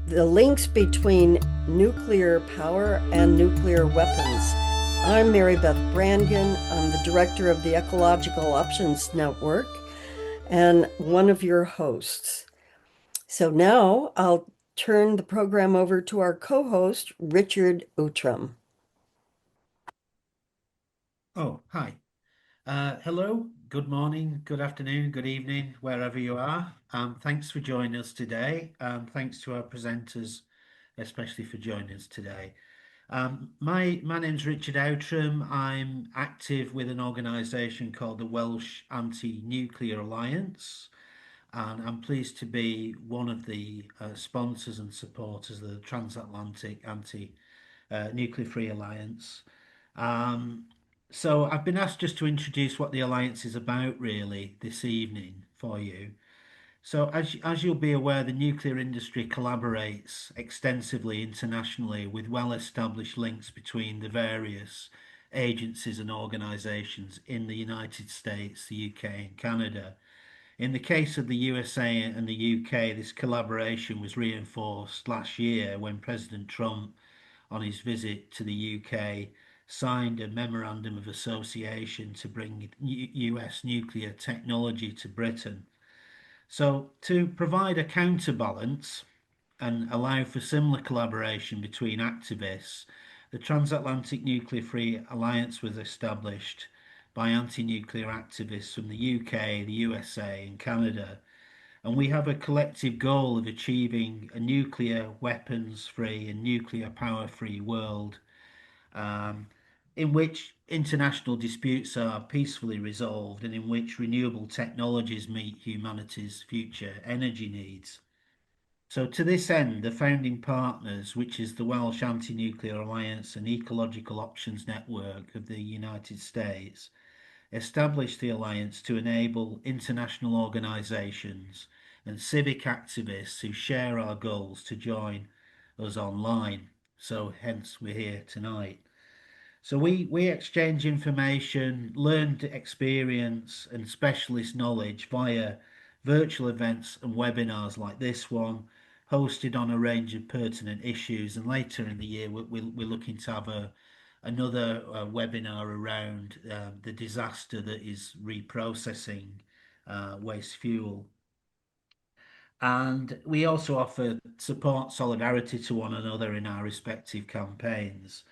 The links between nuclear power and nuclear weapons. I'm Mary Beth Brannigan. I'm the director of the Ecological Options Network and one of your hosts. So now I'll turn the program over to our co-host, Richard Outram. Oh, hi. Hello, good morning, good afternoon, good evening, wherever you are. Thanks for joining us today. Thanks to our presenters, especially for joining us today. My name's Richard Outram. I'm active with an organisation called the Welsh Anti-Nuclear Alliance, and I'm pleased to be one of the sponsors and supporters of the TransAtlantic Anti-Nuclear Free Alliance. Um, so I've been asked just to introduce what the Alliance is about really this evening for you. So as you'll be aware, the nuclear industry collaborates extensively internationally with well-established links between the various agencies and organisations in the United States, the UK and Canada. In the case of the USA and the UK, this collaboration was reinforced last year when President Trump, on his visit to the UK, signed a memorandum of association to bring US nuclear technology to Britain. So, to provide a counterbalance and allow for similar collaboration between activists, the Transatlantic Nuclear Free Alliance was established by anti nuclear activists from the UK, the USA, and Canada. And we have a collective goal of achieving a nuclear weapons free and nuclear power free world, um, in which international disputes are peacefully resolved and in which renewable technologies meet humanity's future energy needs. So, to this end, the founding partners, which is the Welsh Anti Nuclear Alliance and Ecological Options Network of the United States, established the alliance to enable international organisations and civic activists who share our goals to join us online. So, hence, we're here tonight. So we exchange information, learned experience, and specialist knowledge via virtual events and webinars like this one, hosted on a range of pertinent issues. And later in the year, we're looking to have another webinar around the disaster that is reprocessing waste fuel. And we also offer support solidarity to one another in our respective campaigns.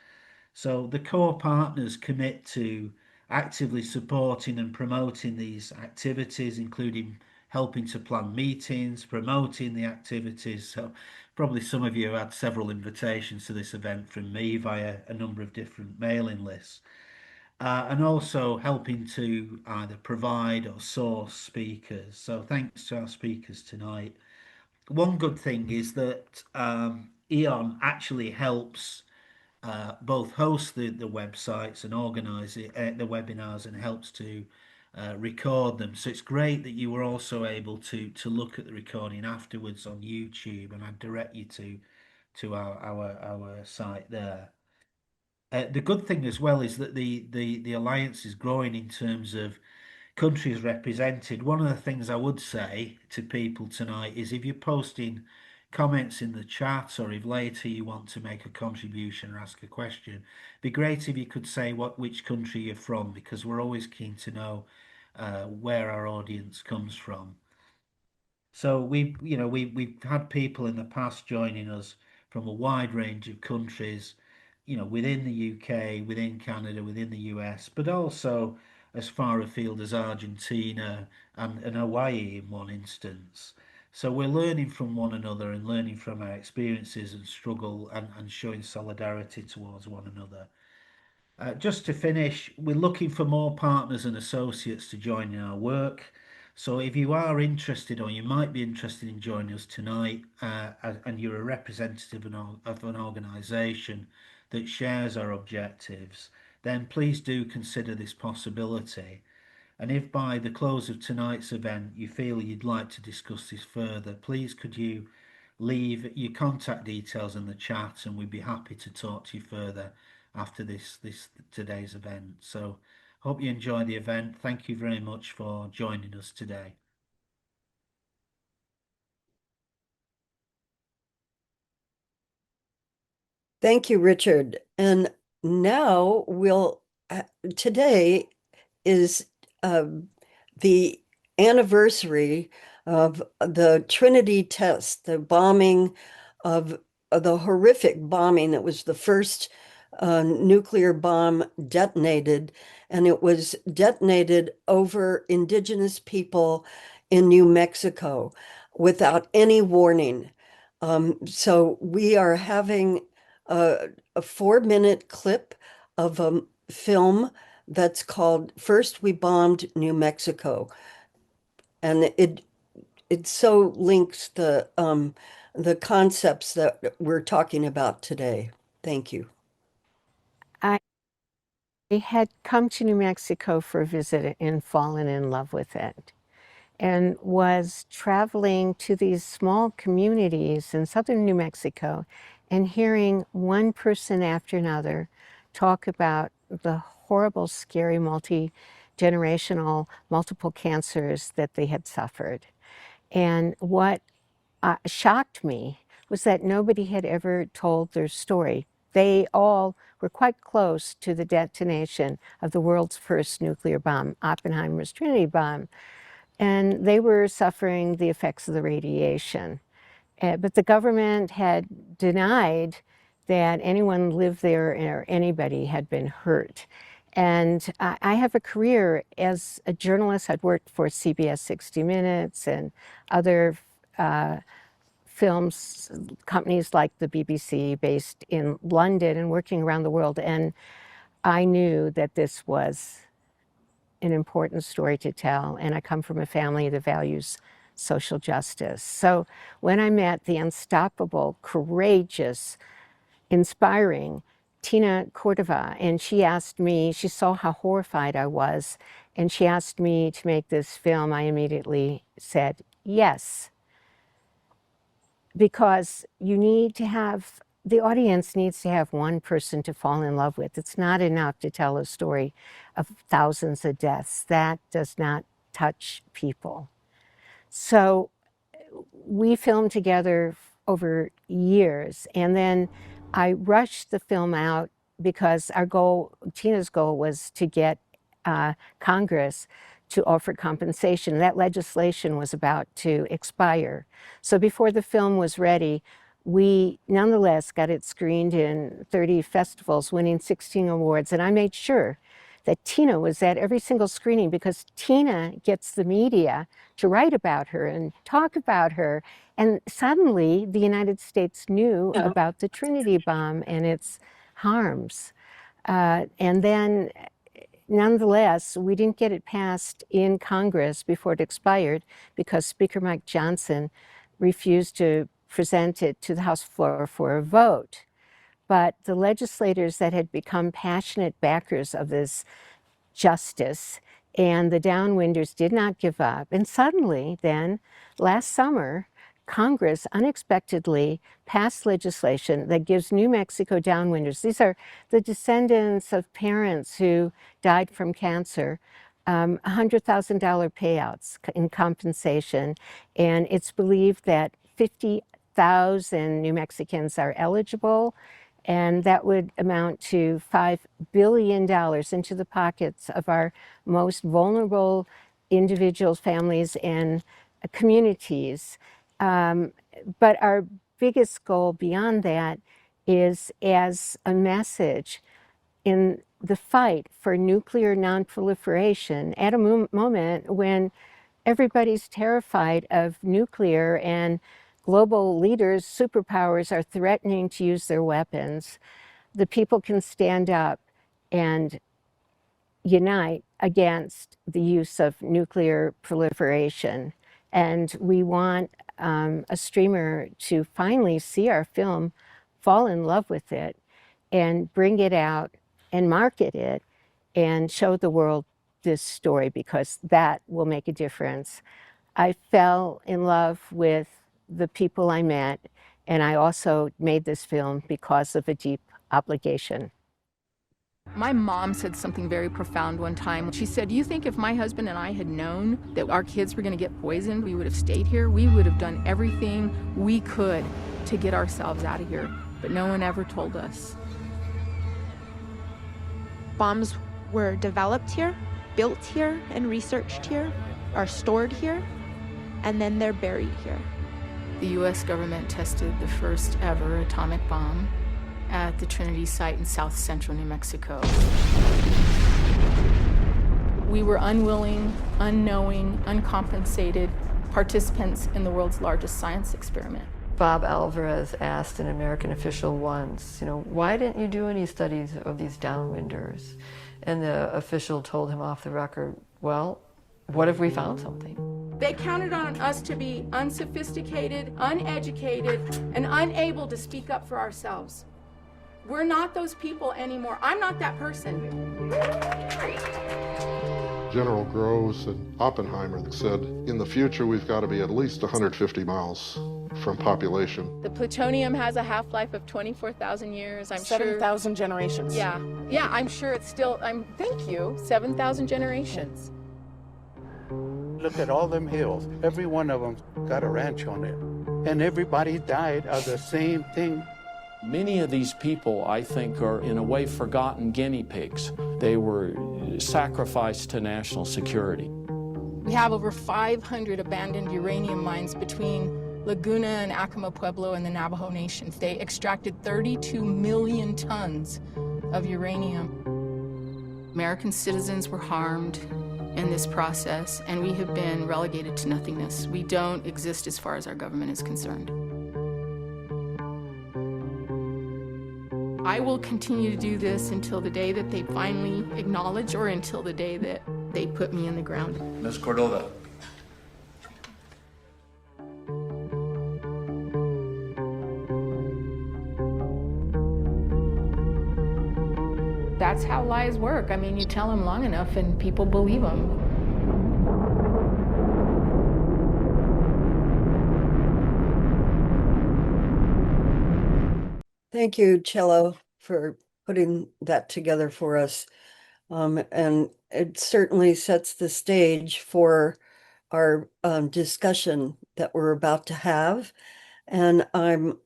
So the core partners commit to actively supporting and promoting these activities, including helping to plan meetings, promoting the activities. So probably some of you had several invitations to this event from me via a number of different mailing lists. And also helping to either provide or source speakers. So thanks to our speakers tonight. One good thing is that Eon actually helps both host the websites and organize the webinars and helps to record them. So it's great that you were also able to look at the recording afterwards on YouTube, and I direct you to our site there. The good thing as well is that the alliance is growing in terms of countries represented. One of the things I would say to people tonight is if you're posting comments in the chat or if later you want to make a contribution or ask a question, it'd be great if you could say which country you're from because we're always keen to know where our audience comes from. So we've had people in the past joining us from a wide range of countries, within the UK, within Canada, within the US, but also as far afield as Argentina and Hawaii in one instance. So we're learning from one another and learning from our experiences and struggle and showing solidarity towards one another. Just to finish, we're looking for more partners and associates to join in our work. So if you are interested or you might be interested in joining us tonight, and you're a representative of an organisation that shares our objectives, then please do consider this possibility. And if by the close of tonight's event you feel you'd like to discuss this further, please could you leave your contact details in the chat and we'd be happy to talk to you further after this today's event. So hope you enjoy the event. Thank you very much for joining us today. Thank you, Richard. And now today is the anniversary of the Trinity test, the bombing of the horrific bombing that was the first nuclear bomb detonated, and it was detonated over indigenous people in New Mexico without any warning. So we are having a 4-minute clip of a film that's called First We Bombed New Mexico. And it so links the concepts that we're talking about today. Thank you. I had come to New Mexico for a visit and fallen in love with it, and was traveling to these small communities in southern New Mexico and hearing one person after another talk about the horrible, scary, multi-generational, multiple cancers that they had suffered. And what shocked me was that nobody had ever told their story. They all were quite close to the detonation of the world's first nuclear bomb, Oppenheimer's Trinity bomb, and they were suffering the effects of the radiation. But the government had denied that anyone lived there or anybody had been hurt. And I have a career as a journalist. I'd worked for CBS 60 Minutes and other films companies like the BBC based in London and working around the world. And I knew that this was an important story to tell. And I come from a family that values social justice. So when I met the unstoppable, courageous, inspiring Tina Cordova, and she asked me, she saw how horrified I was, and she asked me to make this film, I immediately said yes. Because you need to have, the audience needs to have one person to fall in love with. It's not enough to tell a story of thousands of deaths. That does not touch people. So we filmed together over years, and then I rushed the film out because our goal, Tina's goal, was to get Congress to offer compensation. That legislation was about to expire. So before the film was ready, we nonetheless got it screened in 30 festivals, winning 16 awards. And I made sure that Tina was at every single screening, because Tina gets the media to write about her and talk about her. And suddenly the United States knew about the Trinity bomb and its harms. And then nonetheless, we didn't get it passed in Congress before it expired because Speaker Mike Johnson refused to present it to the House floor for a vote. But the legislators that had become passionate backers of this justice and the downwinders did not give up. And suddenly then, last summer, Congress unexpectedly passed legislation that gives New Mexico downwinders, these are the descendants of parents who died from cancer, $100,000 payouts in compensation. And it's believed that 50,000 New Mexicans are eligible, and that would amount to $5 billion into the pockets of our most vulnerable individuals, families, and communities. But our biggest goal beyond that is as a message in the fight for nuclear nonproliferation at a moment when everybody's terrified of nuclear and global leaders, superpowers, are threatening to use their weapons. The people can stand up and unite against the use of nuclear proliferation. And we want a streamer to finally see our film, fall in love with it, and bring it out and market it and show the world this story, because that will make a difference. I fell in love with the people I met, and I also made this film because of a deep obligation. My mom said something very profound one time. She said, "You think if my husband and I had known that our kids were going to get poisoned, we would have stayed here? We would have done everything we could to get ourselves out of here." but no one ever told us. Bombs were developed here, built here, and researched here, are stored here, and then they're buried here. The US government tested the first ever atomic bomb at the Trinity site in south central New Mexico. We were unwilling, unknowing, uncompensated participants in the world's largest science experiment. Bob Alvarez asked an American official once, why didn't you do any studies of these downwinders? And the official told him off the record, well, what if we found something? They counted on us to be unsophisticated, uneducated, and unable to speak up for ourselves. We're not those people anymore. I'm not that person. General Groves and Oppenheimer said, in the future, we've got to be at least 150 miles from population. The plutonium has a half-life of 24,000 years. I'm sure 7,000 generations. Yeah, I'm sure it's still, thank you, 7,000 generations. Look at all them hills. Every one of them got a ranch on it. And everybody died of the same thing. Many of these people, I think, are in a way forgotten guinea pigs. They were sacrificed to national security. We have over 500 abandoned uranium mines between Laguna and Acoma Pueblo and the Navajo Nation. They extracted 32 million tons of uranium. American citizens were harmed in this process, and we have been relegated to nothingness. We don't exist as far as our government is concerned. I will continue to do this until the day that they finally acknowledge or until the day that they put me in the ground. Ms. Cordova. That's how lies work. You tell them long enough and people believe them. Thank you, Cello, for putting that together for us. And it certainly sets the stage for our discussion that we're about to have. And I'm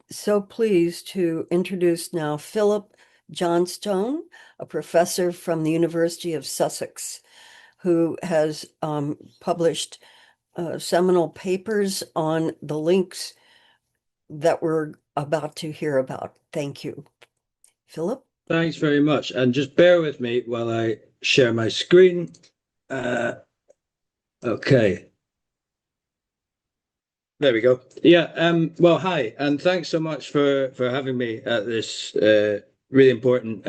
so pleased to introduce now Philip Johnstone, a professor from the University of Sussex, who has published seminal papers on the links that we're about to hear about. Thank you. Philip? Thanks very much. And just bear with me while I share my screen. Okay. There we go. Yeah. Well, hi, and thanks so much for having me at this really important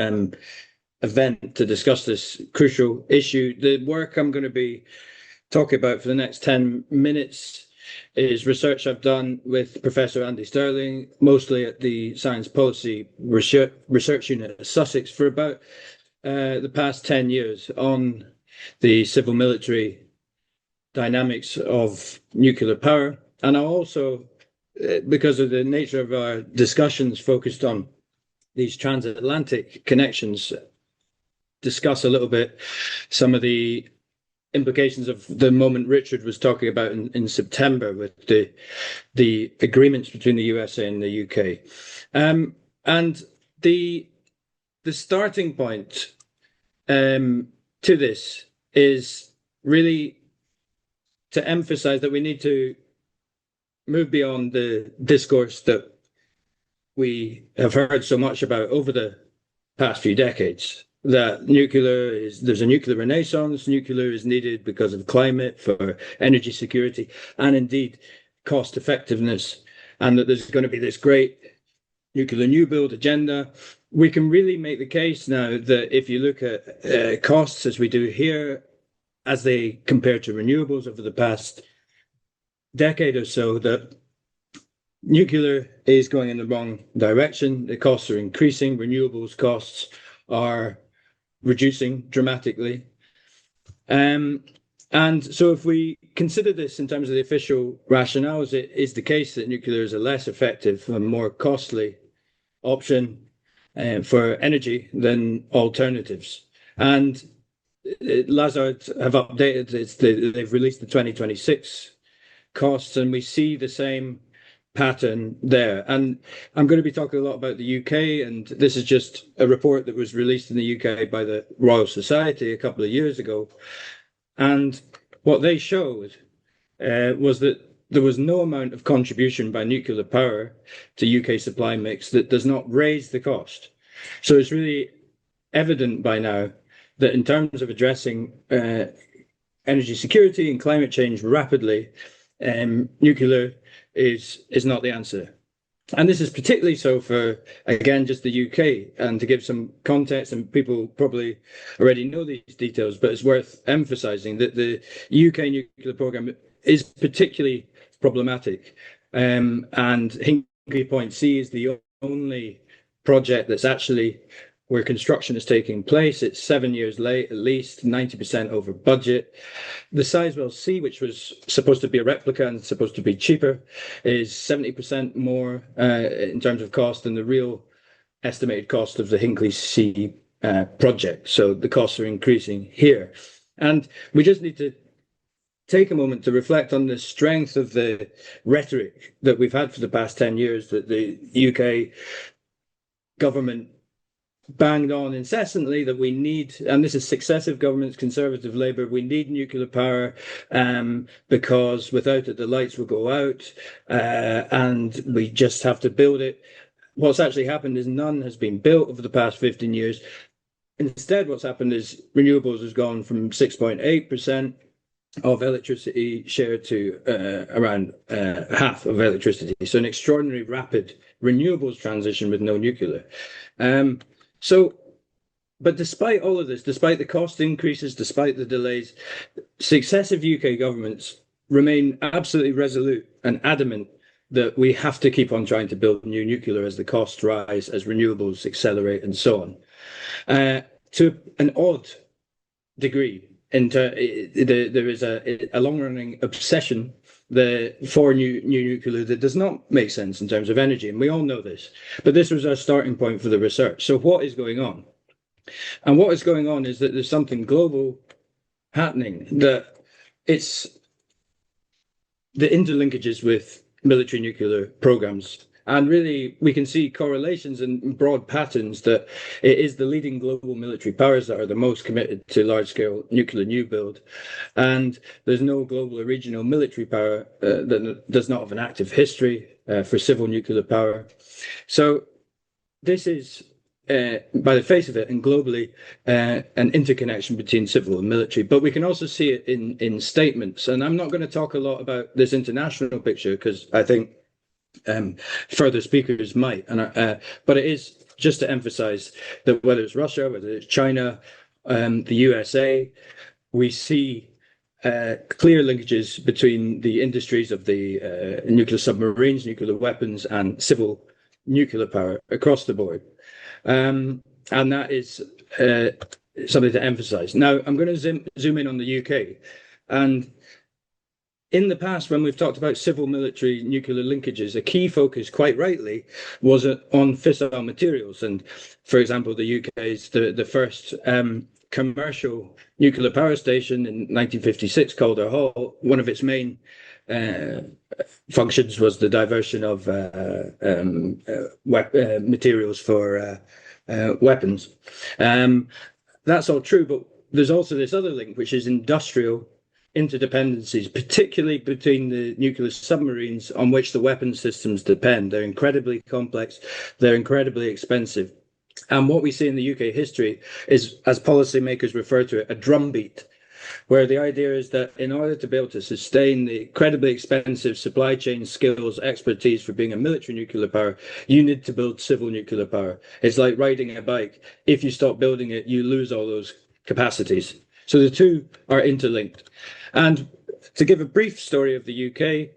event to discuss this crucial issue. The work I'm going to be talking about for the next 10 minutes is research I've done with Professor Andy Sterling, mostly at the Science Policy Research Unit at Sussex, for about the past 10 years on the civil-military dynamics of nuclear power. And I also, because of the nature of our discussions focused on these transatlantic connections, discuss a little bit some of the implications of the moment Richard was talking about in September with the agreements between the USA and the UK. And the starting point to this is really to emphasize that we need to move beyond the discourse that we have heard so much about over the past few decades, that there's a nuclear renaissance, nuclear is needed because of climate, for energy security, and indeed cost effectiveness, and that there's going to be this great nuclear new build agenda. We can really make the case now that if you look at costs, as we do here, as they compare to renewables over the past decade or so, that nuclear is going in the wrong direction. The costs are increasing. Renewables costs are reducing dramatically. And so if we consider this in terms of the official rationales, it is the case that nuclear is a less effective and more costly option for energy than alternatives. And Lazard have updated, they've released the 2026 costs, and we see the same pattern there. And I'm going to be talking a lot about the UK, and this is just a report that was released in the UK by the Royal Society a couple of years ago. And what they showed was that there was no amount of contribution by nuclear power to UK supply mix that does not raise the cost. So it's really evident by now that in terms of addressing energy security and climate change rapidly, nuclear is not the answer. And this is particularly so for, again, just the UK. And to give some context, and people probably already know these details, but it's worth emphasising that the UK nuclear programme is particularly problematic. And Hinkley Point C is the only project that's actually where construction is taking place. It's 7 years late, at least 90% over budget. The Sizewell C, which was supposed to be a replica and supposed to be cheaper, is 70% more in terms of cost than the real estimated cost of the Hinkley C project. So the costs are increasing here. And we just need to take a moment to reflect on the strength of the rhetoric that we've had for the past 10 years, that the UK government banged on incessantly that we need, and this is successive governments, Conservative, Labour, we need nuclear power because without it the lights will go out and we just have to build it. What's actually happened is none has been built over the past 15 years. Instead, what's happened is renewables has gone from 6.8% of electricity share to around half of electricity. So an extraordinary rapid renewables transition with no nuclear. But despite all of this, despite the cost increases, despite the delays, successive UK governments remain absolutely resolute and adamant that we have to keep on trying to build new nuclear as the costs rise, as renewables accelerate, and so on. To an odd degree, there is a long-running obsession for new nuclear that does not make sense in terms of energy, and we all know this. But this was our starting point for the research. So what is going on? And what is going on is that there's something global happening, that it's the interlinkages with military nuclear programs. And really, we can see correlations and broad patterns that it is the leading global military powers that are the most committed to large-scale nuclear new build. And there's no global or regional military power that does not have an active history for civil nuclear power. So this is, by the face of it, and globally, an interconnection between civil and military. But we can also see it in statements. And I'm not going to talk a lot about this international picture because I think further speakers might, but it is just to emphasize that whether it's Russia, whether it's China, the USA, we see clear linkages between the industries of the nuclear submarines, nuclear weapons, and civil nuclear power across the board. And that is something to emphasize. Now, I'm going to zoom in on the UK. And in the past, when we've talked about civil military nuclear linkages, a key focus, quite rightly, was on fissile materials. And for example, the UK is the first commercial nuclear power station in 1956, Calder Hall. One of its main functions was the diversion of materials for weapons. That's all true, but there's also this other link, which is industrial interdependencies, particularly between the nuclear submarines on which the weapon systems depend. They're incredibly complex, they're incredibly expensive. And what we see in the UK history is, as policymakers refer to it, a drumbeat, where the idea is that in order to be able to sustain the incredibly expensive supply chain skills, expertise for being a military nuclear power, you need to build civil nuclear power. It's like riding a bike. If you stop building it, you lose all those capacities. So the two are interlinked. And to give a brief story of the UK,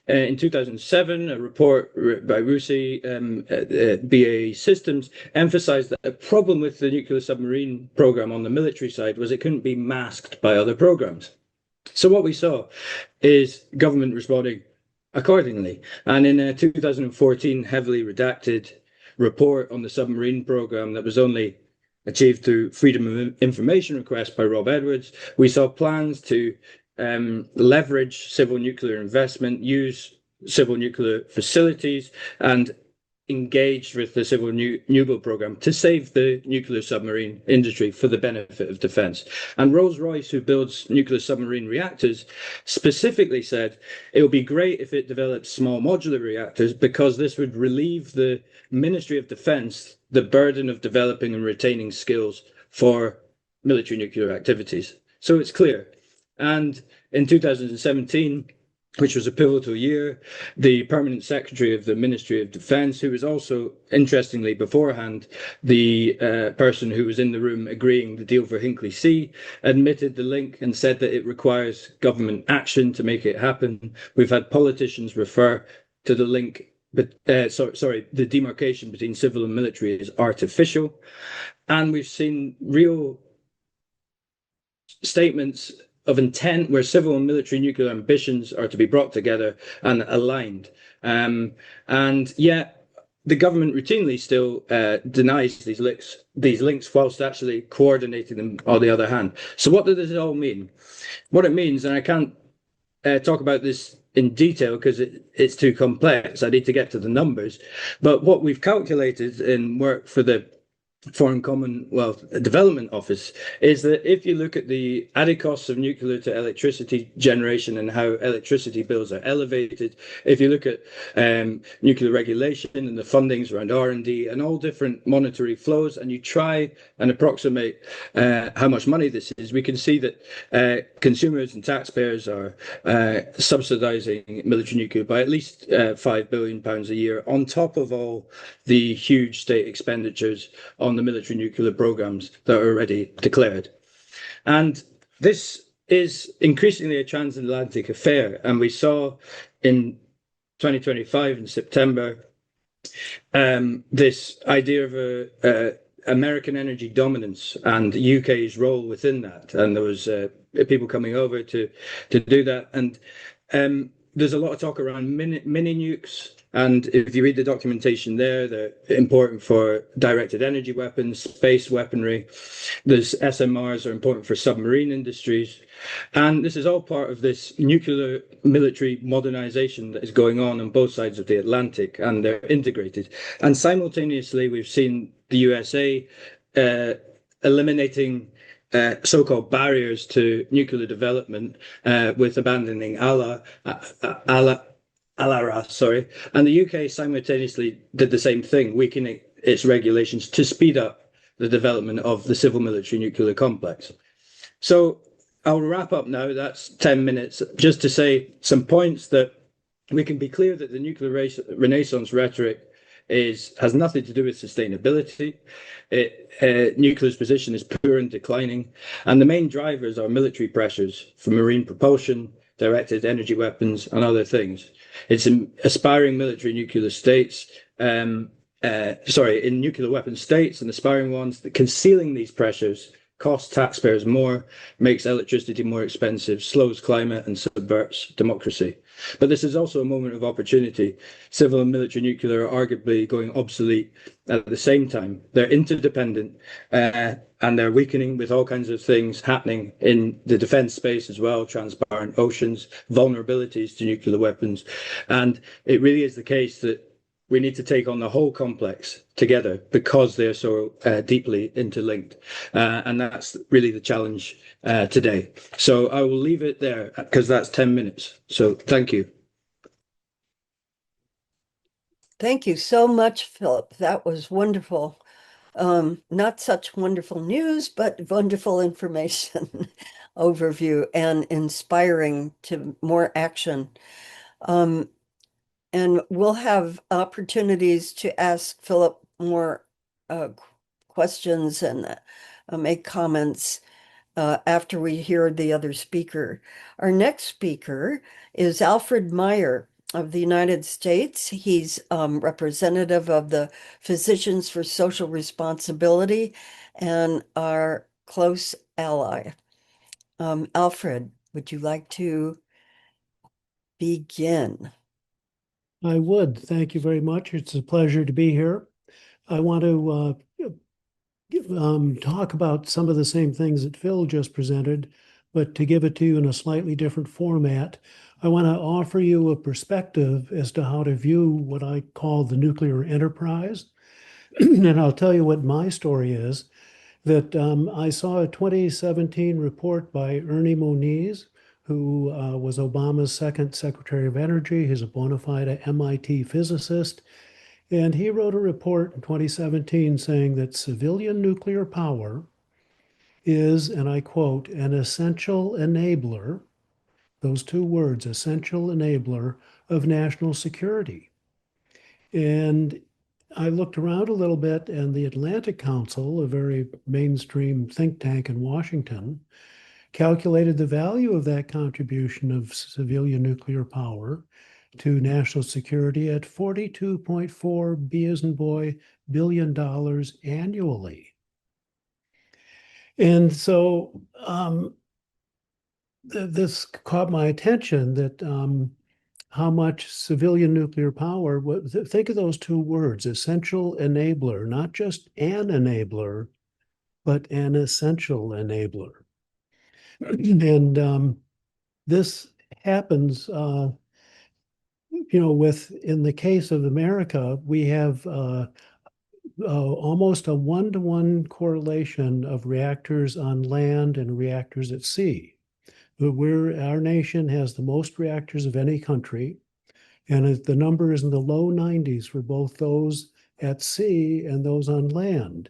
in 2007, a report by Susi, BAE Systems, emphasized that a problem with the nuclear submarine program on the military side was it couldn't be masked by other programs. So what we saw is government responding accordingly. And in a 2014 heavily redacted report on the submarine program that was only achieved through freedom of information request by Rob Edwards, we saw plans to leverage civil nuclear investment, use civil nuclear facilities and engaged with the civil Renewable program to save the nuclear submarine industry for the benefit of defense. And Rolls-Royce, who builds nuclear submarine reactors, specifically said it would be great if it developed small modular reactors because this would relieve the Ministry of Defense the burden of developing and retaining skills for military nuclear activities. So it's clear. And in 2017, which was a pivotal year, the permanent secretary of the Ministry of Defence, who was also, interestingly, beforehand, the person who was in the room agreeing the deal for Hinkley C, admitted the link and said that it requires government action to make it happen. We've had politicians refer to the link, but the demarcation between civil and military is artificial. And we've seen real statements of intent where civil and military nuclear ambitions are to be brought together and aligned. And yet the government routinely still denies these links whilst actually coordinating them on the other hand. So what does it all mean? What it means, and I can't talk about this in detail because it's too complex. I need to get to the numbers. But what we've calculated in work for the Foreign Commonwealth Development Office is that if you look at the added costs of nuclear to electricity generation and how electricity bills are elevated, if you look at nuclear regulation and the fundings around R&D and all different monetary flows, and you try and approximate how much money this is, we can see that consumers and taxpayers are subsidising military nuclear by at least £5 billion a year, on top of all the huge state expenditures on the military nuclear programs that are already declared. And this is increasingly a transatlantic affair. And we saw in 2025 in September this idea of American energy dominance and the UK's role within that. And there was people coming over to do that. And there's a lot of talk around mini nukes. And if you read the documentation there, they're important for directed energy weapons, space weaponry. There's SMRs are important for submarine industries. And this is all part of this nuclear military modernization that is going on both sides of the Atlantic, and they're integrated. And simultaneously, we've seen the USA eliminating so-called barriers to nuclear development with abandoning ALARA, and the UK simultaneously did the same thing, weakening its regulations to speed up the development of the civil military nuclear complex. So I'll wrap up now, that's 10 minutes, just to say some points that we can be clear that the nuclear renaissance rhetoric has nothing to do with sustainability. Nuclear's position is poor and declining, and the main drivers are military pressures for marine propulsion, directed energy weapons, and other things. It's aspiring military nuclear states, in nuclear weapon states and aspiring ones, that concealing these pressures costs taxpayers more, makes electricity more expensive, slows climate, and subverts democracy. But this is also a moment of opportunity. Civil and military nuclear are arguably going obsolete at the same time. They're interdependent and they're weakening, with all kinds of things happening in the defense space as well, transparent oceans, vulnerabilities to nuclear weapons. And it really is the case that we need to take on the whole complex together because they're so deeply interlinked. And that's really the challenge today. So I will leave it there because that's 10 minutes. So thank you. Thank you so much, Philip. That was wonderful. Not such wonderful news, but wonderful information overview and inspiring to more action. And we'll have opportunities to ask Philip more questions and make comments after we hear the other speaker. Our next speaker is Alfred Meyer of the United States. He's representative of the Physicians for Social Responsibility and our close ally. Alfred, would you like to begin? I would. Thank you very much. It's a pleasure to be here. I want to talk about some of the same things that Phil just presented, but to give it to you in a slightly different format. I want to offer you a perspective as to how to view what I call the nuclear enterprise. And I'll tell you what my story is, that I saw a 2017 report by Ernie Moniz, who was Obama's second Secretary of Energy. He's a bona fide MIT physicist. And he wrote a report in 2017 saying that civilian nuclear power is, and I quote, an essential enabler, those two words, essential enabler of national security. And I looked around a little bit, and the Atlantic Council, a very mainstream think tank in Washington, calculated the value of that contribution of civilian nuclear power to national security at $42.4 B as in boy, billion annually. And so this caught my attention that how much civilian nuclear power, think of those two words, essential enabler, not just an enabler, but an essential enabler. And this happens, in the case of America, we have almost a one-to-one correlation of reactors on land and reactors at sea. Our nation has the most reactors of any country, and the number is in the low 90s for both those at sea and those on land.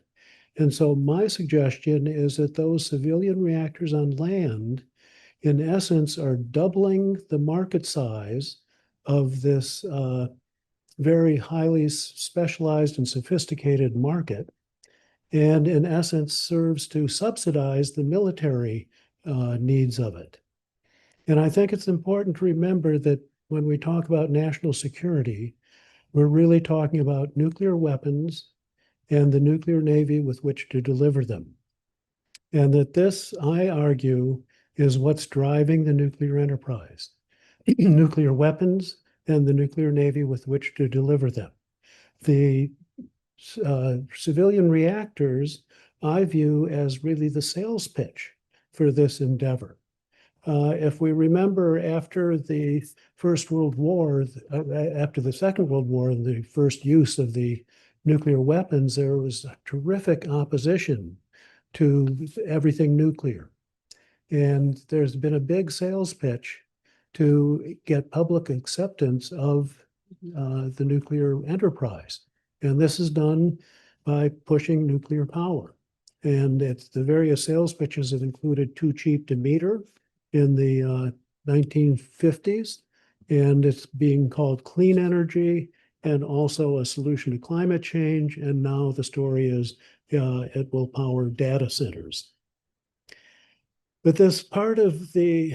And so my suggestion is that those civilian reactors on land, in essence, are doubling the market size of this very highly specialized and sophisticated market, and in essence serves to subsidize the military needs of it. And I think it's important to remember that when we talk about national security, we're really talking about nuclear weapons and the nuclear navy with which to deliver them. And that this, I argue, is what's driving the nuclear enterprise. Nuclear weapons and the nuclear navy with which to deliver them. The civilian reactors I view as really the sales pitch for this endeavor. If we remember, after the First World War, after the Second World War, and the first use of the nuclear weapons, there was a terrific opposition to everything nuclear. And there's been a big sales pitch to get public acceptance of the nuclear enterprise. And this is done by pushing nuclear power. And the various sales pitches have included too cheap to meter in the 1950s, and it's being called clean energy and also a solution to climate change. And now the story is it will power data centers. But this part of the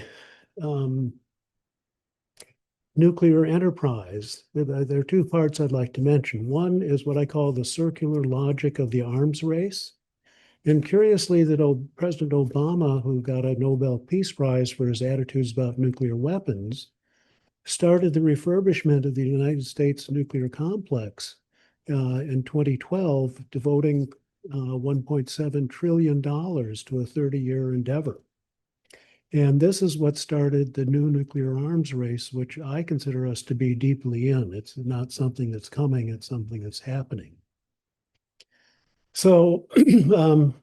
nuclear enterprise, there are two parts I'd like to mention. One is what I call the circular logic of the arms race. And curiously, that President Obama, who got a Nobel Peace Prize for his attitudes about nuclear weapons, started the refurbishment of the United States nuclear complex in 2012, devoting $1.7 trillion to a 30-year endeavor. And this is what started the new nuclear arms race, which I consider us to be deeply in. It's not something that's coming, it's something that's happening. So and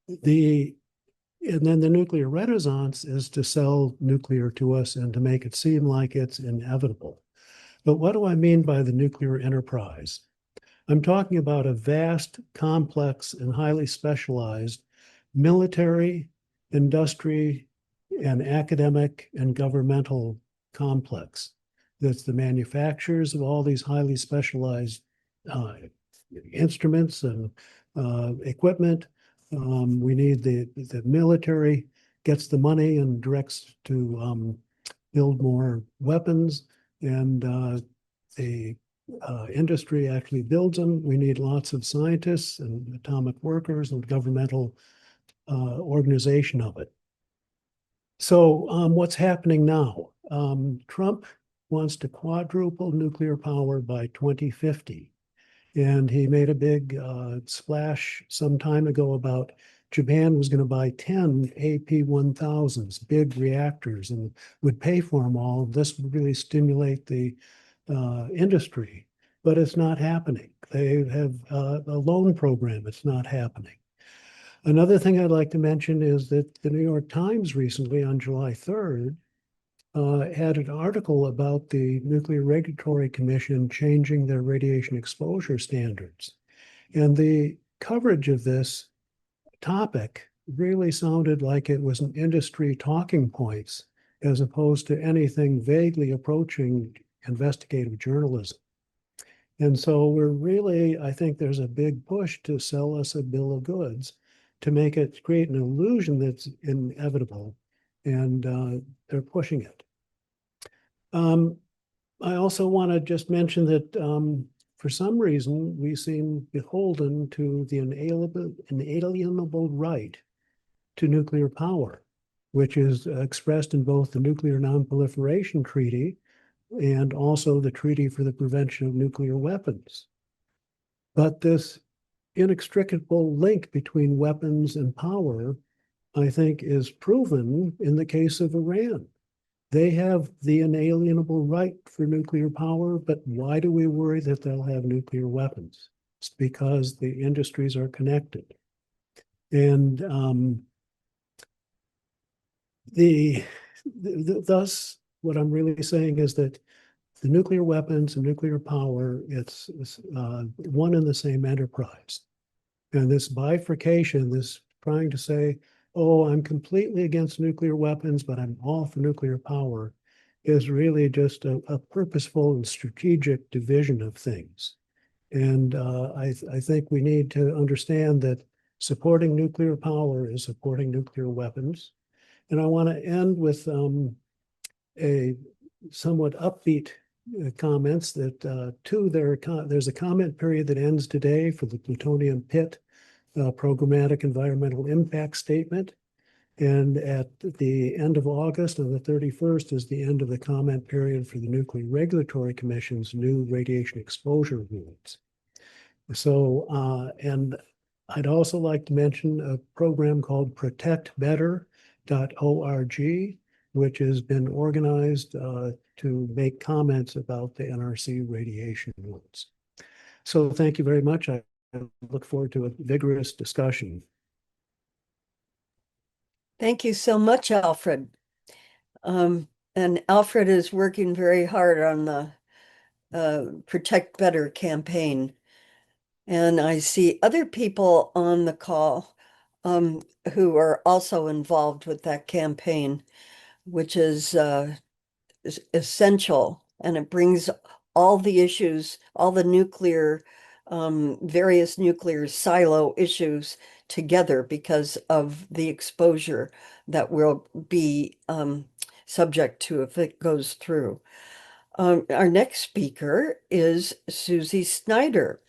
then the nuclear renaissance is to sell nuclear to us and to make it seem like it's inevitable. But what do I mean by the nuclear enterprise? I'm talking about a vast, complex, and highly specialized military, industry, and academic and governmental complex. That's the manufacturers of all these highly specialized instruments and equipment. We need the military gets the money and directs to build more weapons, and the industry actually builds them. We need lots of scientists and atomic workers and governmental organization of it. So what's happening now? Trump wants to quadruple nuclear power by 2050. And he made a big splash some time ago about Japan was going to buy 10 AP1000s, big reactors, and would pay for them all. This would really stimulate the industry, but it's not happening. They have a loan program. It's not happening. Another thing I'd like to mention is that the New York Times recently, on July 3rd, had an article about the Nuclear Regulatory Commission changing their radiation exposure standards. And the coverage of this topic really sounded like it was an industry talking points as opposed to anything vaguely approaching investigative journalism. And so I think there's a big push to sell us a bill of goods to create an illusion that's inevitable, and they're pushing it. I also want to just mention that for some reason, we seem beholden to the inalienable right to nuclear power, which is expressed in both the Nuclear Non-Proliferation Treaty and also the Treaty for the Prevention of Nuclear Weapons. But this inextricable link between weapons and power, I think, is proven in the case of Iran. They have the inalienable right for nuclear power, but why do we worry that they'll have nuclear weapons? It's because the industries are connected. And thus, what I'm really saying is that the nuclear weapons and nuclear power, it's one and the same enterprise. And this bifurcation, this trying to say, oh, I'm completely against nuclear weapons, but I'm all for nuclear power, is really just a purposeful and strategic division of things. And I think we need to understand that supporting nuclear power is supporting nuclear weapons. And I want to end with a somewhat upbeat comments that there's a comment period that ends today for the plutonium pit programmatic environmental impact statement. And at the end of August, on the 31st, is the end of the comment period for the Nuclear Regulatory Commission's new radiation exposure rules. So, and I'd also like to mention a program called protectbetter.org, which has been organized to make comments about the NRC radiation rules. So thank you very much. I look forward to a vigorous discussion. Thank you so much, Alfred. And Alfred is working very hard on the Protect Better campaign. And I see other people on the call who are also involved with that campaign, which is essential. And it brings all the issues, all the nuclear, various nuclear silo issues together because of the exposure that will be subject to if it goes through. Our next speaker is Susi Snyder,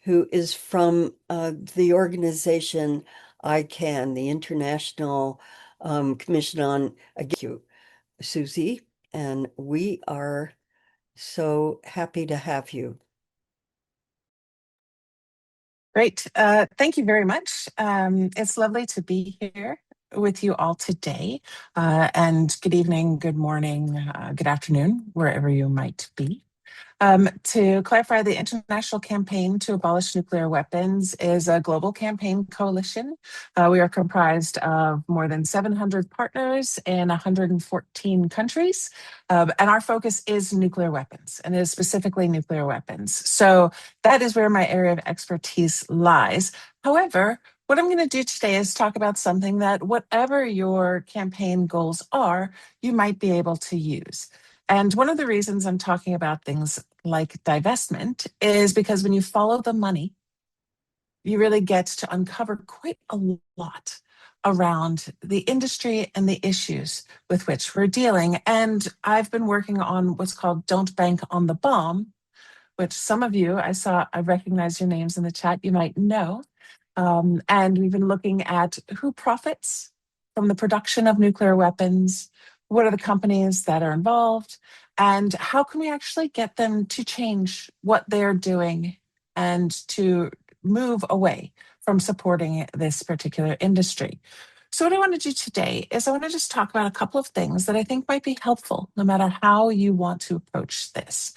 who is from the organization ICAN, the International Commission on Against Susi, and we are so happy to have you. Great. Thank you very much. It's lovely to be here with you all today. And good evening, good morning, good afternoon, wherever you might be. To clarify, the International Campaign to Abolish Nuclear Weapons is a global campaign coalition. We are comprised of more than 700 partners in 114 countries. And our focus is nuclear weapons, and is specifically nuclear weapons. So that is where my area of expertise lies. However, what I'm going to do today is talk about something that, whatever your campaign goals are, you might be able to use. And one of the reasons I'm talking about things like divestment is because when you follow the money, you really get to uncover quite a lot around the industry and the issues with which we're dealing. And I've been working on what's called Don't Bank on the Bomb, which some of you, I recognize your names in the chat, you might know. And we've been looking at who profits from the production of nuclear weapons, what are the companies that are involved, and how can we actually get them to change what they're doing and to move away from supporting this particular industry. So what I want to do today is I want to just talk about a couple of things that I think might be helpful no matter how you want to approach this.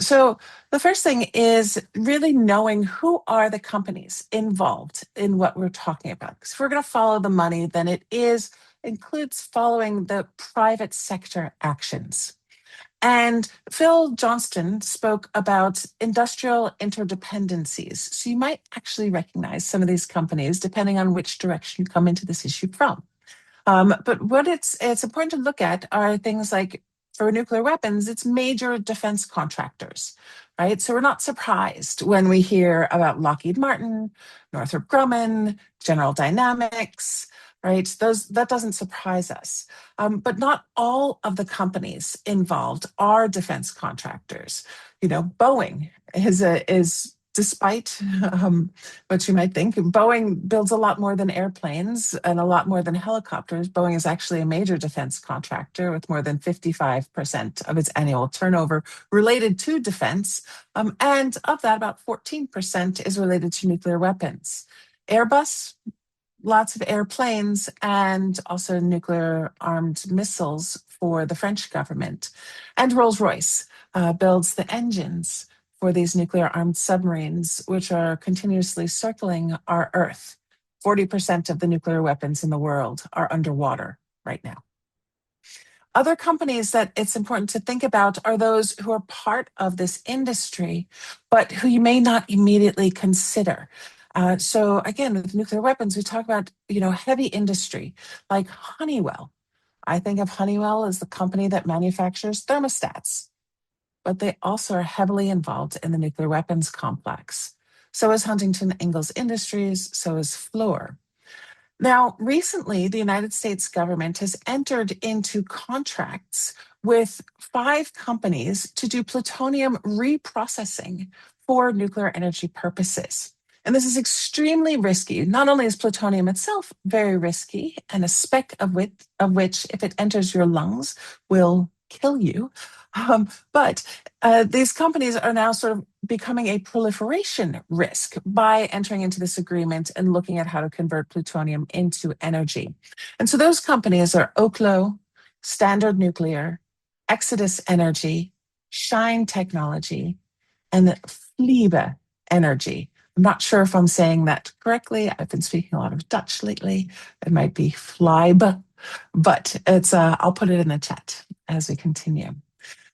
So the first thing is really knowing who are the companies involved in what we're talking about. Because if we're going to follow the money, then it includes following the private sector actions. And Phil Johnstone spoke about industrial interdependencies. So you might actually recognize some of these companies depending on which direction you come into this issue from. But what it's important to look at are things like, for nuclear weapons, it's major defense contractors, right? So we're not surprised when we hear about Lockheed Martin, Northrop Grumman, General Dynamics, right? That doesn't surprise us. But not all of the companies involved are defense contractors. You know, Boeing is despite what you might think, Boeing builds a lot more than airplanes and a lot more than helicopters. Boeing is actually a major defense contractor with more than 55% of its annual turnover related to defense. And of that, about 14% is related to nuclear weapons. Airbus, lots of airplanes, and also nuclear armed missiles for the French government. And Rolls-Royce builds the engines for these nuclear armed submarines, which are continuously circling our Earth. 40% of the nuclear weapons in the world are underwater right now. Other companies that it's important to think about are those who are part of this industry, but who you may not immediately consider. So again, with nuclear weapons, we talk about, heavy industry like Honeywell. I think of Honeywell as the company that manufactures thermostats, but they also are heavily involved in the nuclear weapons complex. So is Huntington Ingalls Industries, so is Fluor. Now, recently, the United States government has entered into contracts with 5 companies to do plutonium reprocessing for nuclear energy purposes. And this is extremely risky. Not only is plutonium itself very risky, and a speck of which, if it enters your lungs, will kill you, but these companies are now sort of becoming a proliferation risk by entering into this agreement and looking at how to convert plutonium into energy. And so those companies are Oklo, Standard Nuclear, Exodus Energy, Shine Technology, and Fliebe Energy. I'm not sure if I'm saying that correctly. I've been speaking a lot of Dutch lately. It might be Fliebe, but it's I'll put it in the chat as we continue.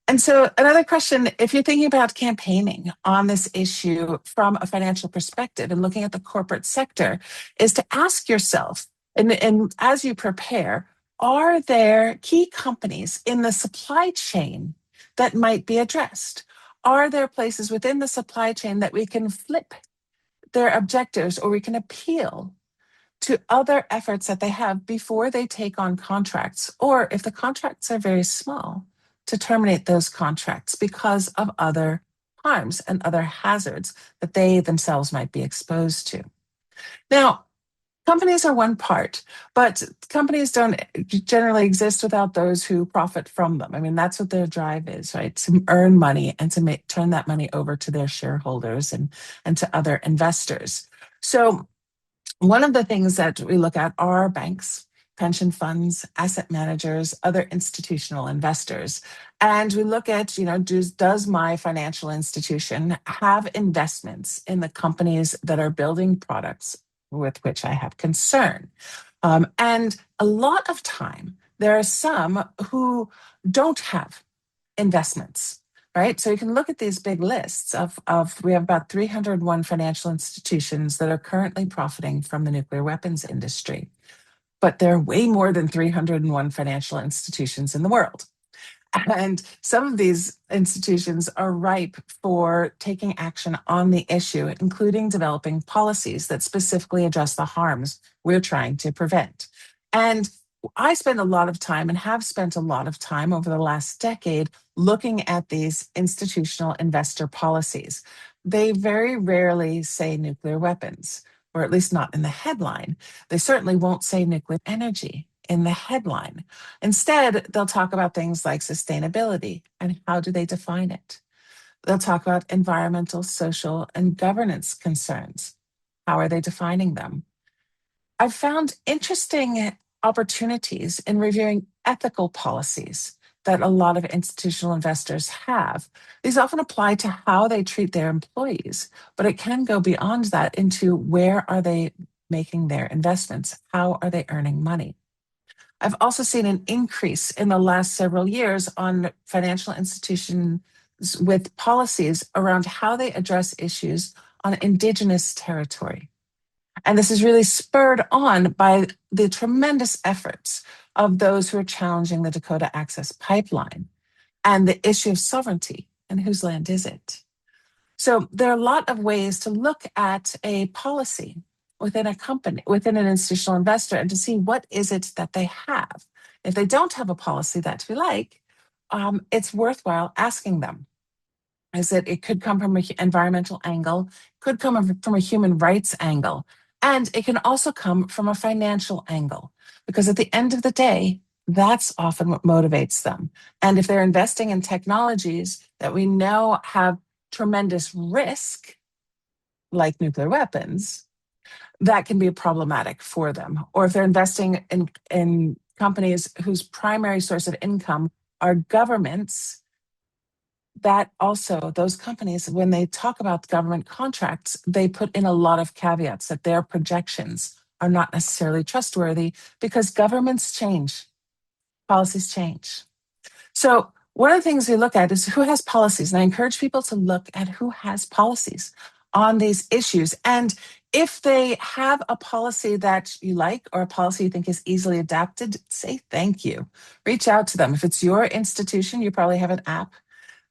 And so another question, if you're thinking about campaigning on this issue from a financial perspective and looking at the corporate sector, is to ask yourself, and as you prepare, are there key companies in the supply chain that might be addressed? Are there places within the supply chain that we can flip their objectives, or we can appeal to other efforts that they have before they take on contracts? Or if the contracts are very small, to terminate those contracts because of other harms and other hazards that they themselves might be exposed to. Now, companies are one part, but companies don't generally exist without those who profit from them. I mean, that's what their drive is, right? To earn money and to turn that money over to their shareholders and to other investors. So one of the things that we look at are banks, pension funds, asset managers, other institutional investors. And we look at, does my financial institution have investments in the companies that are building products with which I have concern? And a lot of time, there are some who don't have investments, right? So you can look at these big lists we have about 301 financial institutions that are currently profiting from the nuclear weapons industry. But there are way more than 301 financial institutions in the world. And some of these institutions are ripe for taking action on the issue, including developing policies that specifically address the harms we're trying to prevent. And I spend a lot of time and have spent a lot of time over the last decade looking at these institutional investor policies. They very rarely say nuclear weapons, or at least not in the headline. They certainly won't say nuclear energy in the headline. Instead, they'll talk about things like sustainability and how do they define it. They'll talk about environmental, social, and governance concerns. how are they defining them? I've found interesting opportunities in reviewing ethical policies that a lot of institutional investors have. These often apply to how they treat their employees, but it can go beyond that into where are they making their investments? How are they earning money? I've also seen an increase in the last several years on financial institutions with policies around how they address issues on Indigenous territory. And this is really spurred on by the tremendous efforts of those who are challenging the Dakota Access Pipeline and the issue of sovereignty and whose land is it. So there are a lot of ways to look at a policy within a company, within an institutional investor, and to see what is it that they have. If they don't have a policy that we like, it's worthwhile asking them. Is that it could come from an environmental angle, could come from a human rights angle, and it can also come from a financial angle. Because at the end of the day, that's often what motivates them. And if they're investing in technologies that we know have tremendous risk, like nuclear weapons, that can be problematic for them. Or if they're investing in companies whose primary source of income are governments, that also, those companies, when they talk about government contracts, they put in a lot of caveats that their projections are not necessarily trustworthy because governments change, policies change. So one of the things we look at is who has policies. And I encourage people to look at who has policies on these issues. And if they have a policy that you like or a policy you think is easily adapted, say thank you. Reach out to them. If it's your institution, you probably have an app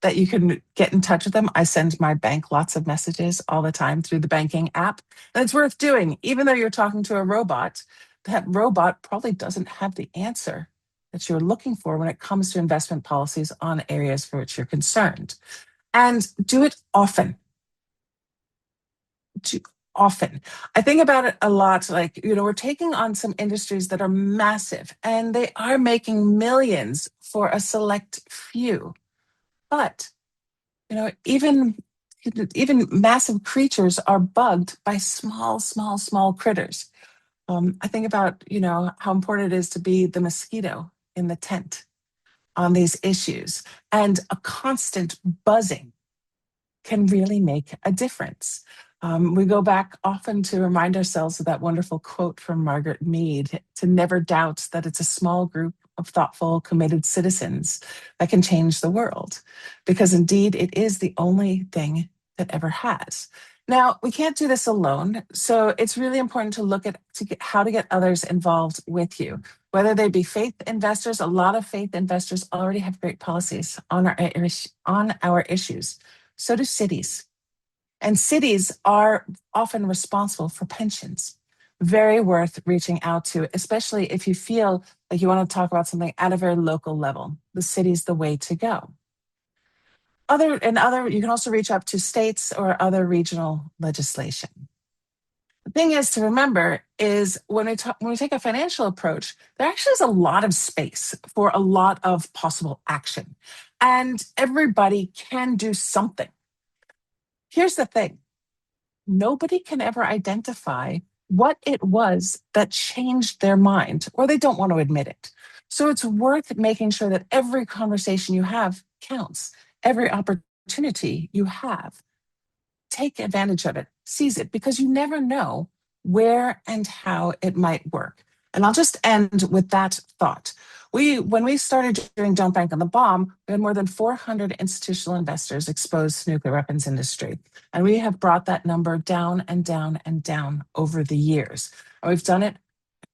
that you can get in touch with them. I send my bank lots of messages all the time through the banking app. And it's worth doing. Even though you're talking to a robot, that robot probably doesn't have the answer that you're looking for when it comes to investment policies on areas for which you're concerned. And do it often. Often. I think about it a lot, like, we're taking on some industries that are massive and they are making millions for a select few. But even massive creatures are bugged by small critters. I think about, how important it is to be the mosquito in the tent on these issues. And a constant buzzing can really make a difference. We go back often to remind ourselves of that wonderful quote from Margaret Mead, to never doubt that it's a small group of thoughtful, committed citizens that can change the world. Because indeed, it is the only thing that ever has. Now, we can't do this alone. So it's really important to look at how to get others involved with you. Whether they be faith investors, a lot of faith investors already have great policies on our issues. So do cities. And cities are often responsible for pensions. Very worth reaching out to, especially if you feel like you want to talk about something at a very local level. The city's the way to go. You can also reach out to states or other regional legislation. The thing is to remember is when we take a financial approach, there actually is a lot of space for a lot of possible action. And everybody can do something. Here's the thing. Nobody can ever identify what it was that changed their mind, or they don't want to admit it. So it's worth making sure that every conversation you have counts. Every opportunity you have, take advantage of it, seize it, because you never know where and how it might work. And I'll just end with that thought. When we started doing Don't Bank on the Bomb, we had more than 400 institutional investors exposed to the nuclear weapons industry. And we have brought that number down and down and down over the years. And we've done it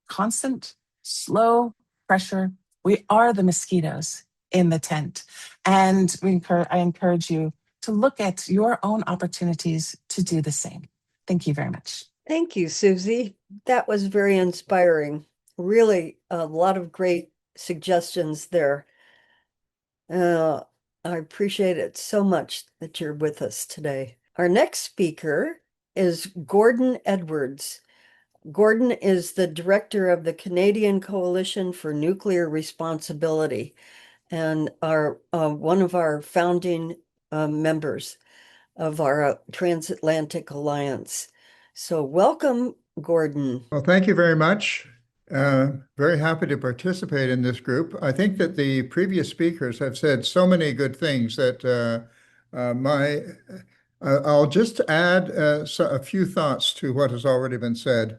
constant, slow pressure. We are the mosquitoes in the tent. And I encourage you to look at your own opportunities to do the same. Thank you very much. Thank you, Susie. That was very inspiring. Really, a lot of great suggestions there. I appreciate it so much that you're with us today. Our next speaker is Gordon Edwards. Gordon is the director of the Canadian Coalition for Nuclear Responsibility and one of our founding members of our TransAtlantic Alliance. So welcome, Gordon. Well, thank you very much. Very happy to participate in this group. I think that the previous speakers have said so many good things that I'll just add a few thoughts to what has already been said.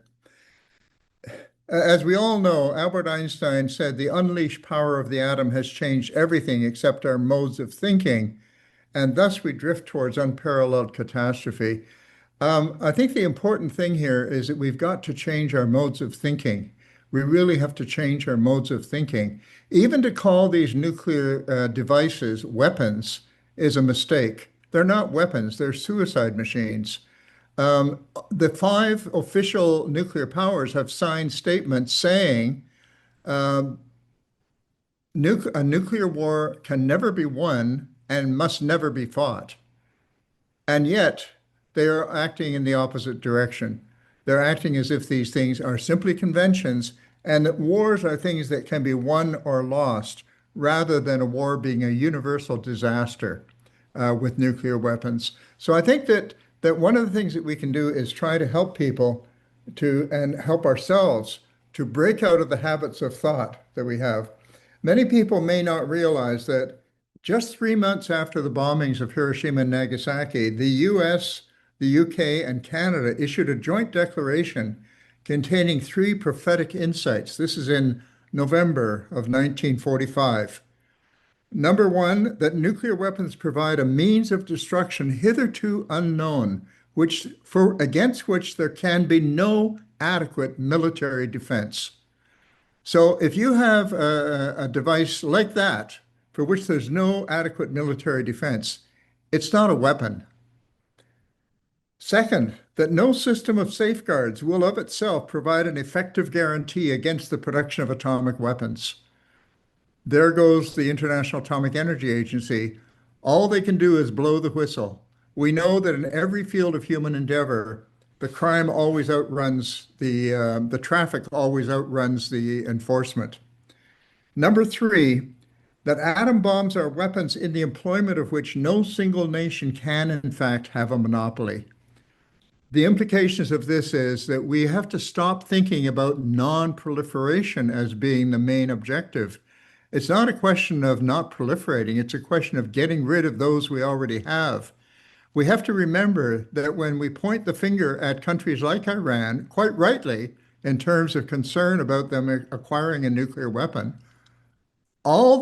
As we all know, Albert Einstein said the unleashed power of the atom has changed everything except our modes of thinking, and thus we drift towards unparalleled catastrophe. I think the important thing here is that we've got to change our modes of thinking. We really have to change our modes of thinking. Even to call these nuclear devices weapons is a mistake. They're not weapons, they're suicide machines. The 5 official nuclear powers have signed statements saying a nuclear war can never be won and must never be fought. And yet, they are acting in the opposite direction. They're acting as if these things are simply conventions and that wars are things that can be won or lost rather than a war being a universal disaster with nuclear weapons. So I think that one of the things that we can do is try to help people and help ourselves to break out of the habits of thought that we have. Many people may not realize that just 3 months after the bombings of Hiroshima and Nagasaki, the US, the UK, and Canada issued a joint declaration containing 3 prophetic insights. This is in November of 1945. Number 1, that nuclear weapons provide a means of destruction hitherto unknown, against which there can be no adequate military defense. So if you have a device like that, for which there's no adequate military defense, it's not a weapon. Second, that no system of safeguards will of itself provide an effective guarantee against the production of atomic weapons. There goes the International Atomic Energy Agency. All they can do is blow the whistle. We know that in every field of human endeavor, the crime always outruns the traffic always outruns the enforcement. Number 3, that atom bombs are weapons in the employment of which no single nation can, in fact, have a monopoly. The implications of this is that we have to stop thinking about non-proliferation as being the main objective. It's not a question of not proliferating, it's a question of getting rid of those we already have. We have to remember that when we point the finger at countries like Iran, quite rightly, in terms of concern about them acquiring a nuclear weapon, all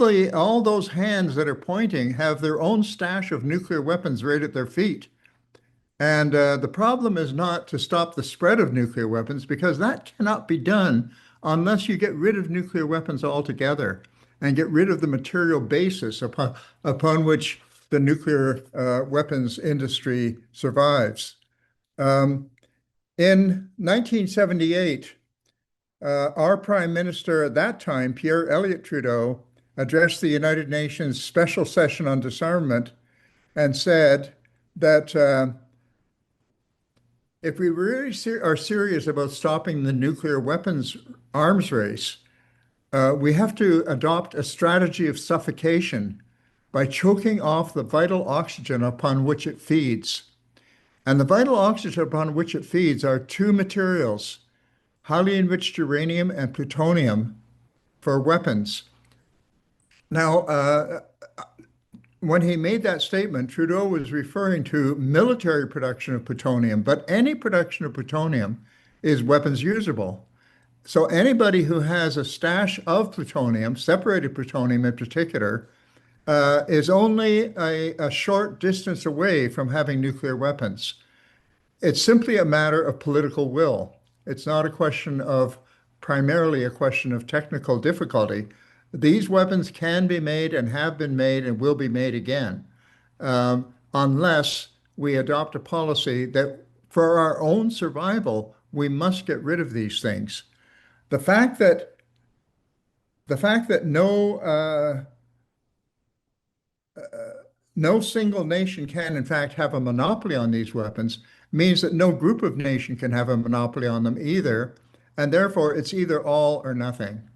those hands that are pointing have their own stash of nuclear weapons right at their feet. And the problem is not to stop the spread of nuclear weapons, because that cannot be done unless you get rid of nuclear weapons altogether and get rid of the material basis upon which the nuclear weapons industry survives. In 1978, our Prime Minister at that time, Pierre Elliott Trudeau, addressed the United Nations Special Session on Disarmament and said that if we really are serious about stopping the nuclear weapons arms race, we have to adopt a strategy of suffocation by choking off the vital oxygen upon which it feeds. And the vital oxygen upon which it feeds are 2 materials, highly enriched uranium and plutonium, for weapons. Now, when he made that statement, Trudeau was referring to military production of plutonium, but any production of plutonium is weapons usable. So anybody who has a stash of plutonium, separated plutonium in particular, is only a short distance away from having nuclear weapons. It's simply a matter of political will. It's not primarily a question of technical difficulty. These weapons can be made and have been made and will be made again, unless we adopt a policy that for our own survival, we must get rid of these things. The fact that no single nation can, in fact, have a monopoly on these weapons means that no group of nations can have a monopoly on them either, and therefore it's either all or nothing.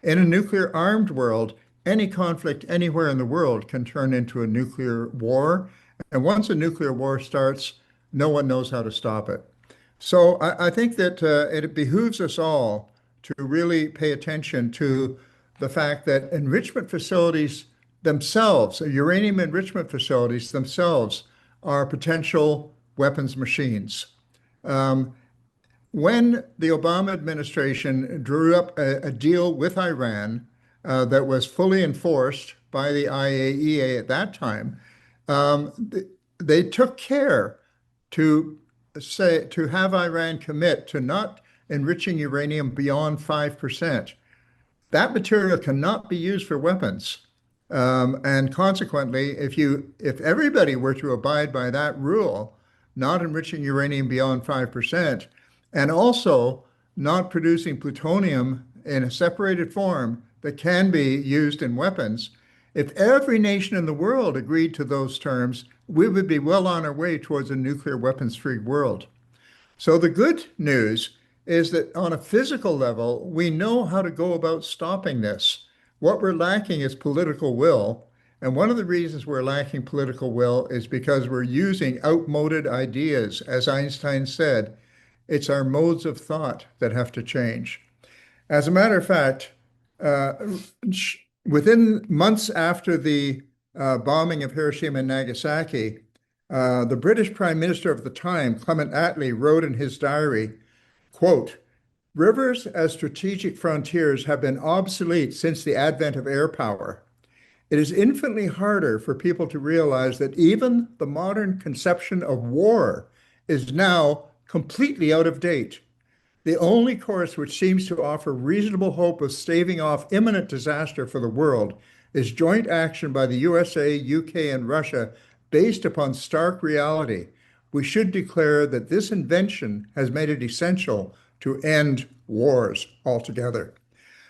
In a nuclear armed world, any conflict anywhere in the world can turn into a nuclear war, and once a nuclear war starts, no one knows how to stop it. So I think that it behooves us all to really pay attention to the fact that enrichment facilities themselves, uranium enrichment facilities themselves, are potential weapons machines. When the Obama administration drew up a deal with Iran that was fully enforced by the IAEA at that time, they took care to to have Iran commit to not enriching uranium beyond 5%. That material cannot be used for weapons. And consequently, if everybody were to abide by that rule, not enriching uranium beyond 5%, and also not producing plutonium in a separated form that can be used in weapons, if every nation in the world agreed to those terms, we would be well on our way towards a nuclear weapons-free world. So the good news is that on a physical level, we know how to go about stopping this. What we're lacking is political will. And one of the reasons we're lacking political will is because we're using outmoded ideas. As Einstein said, it's our modes of thought that have to change. As a matter of fact, within months after the bombing of Hiroshima and Nagasaki, the British Prime Minister of the time, Clement Attlee, wrote in his diary, quote, "Rivers as strategic frontiers have been obsolete since the advent of air power. It is infinitely harder for people to realize that even the modern conception of war is now completely out of date. The only course which seems to offer reasonable hope of staving off imminent disaster for the world is joint action by the USA, UK, and Russia based upon stark reality. We should declare that this invention has made it essential to end wars altogether."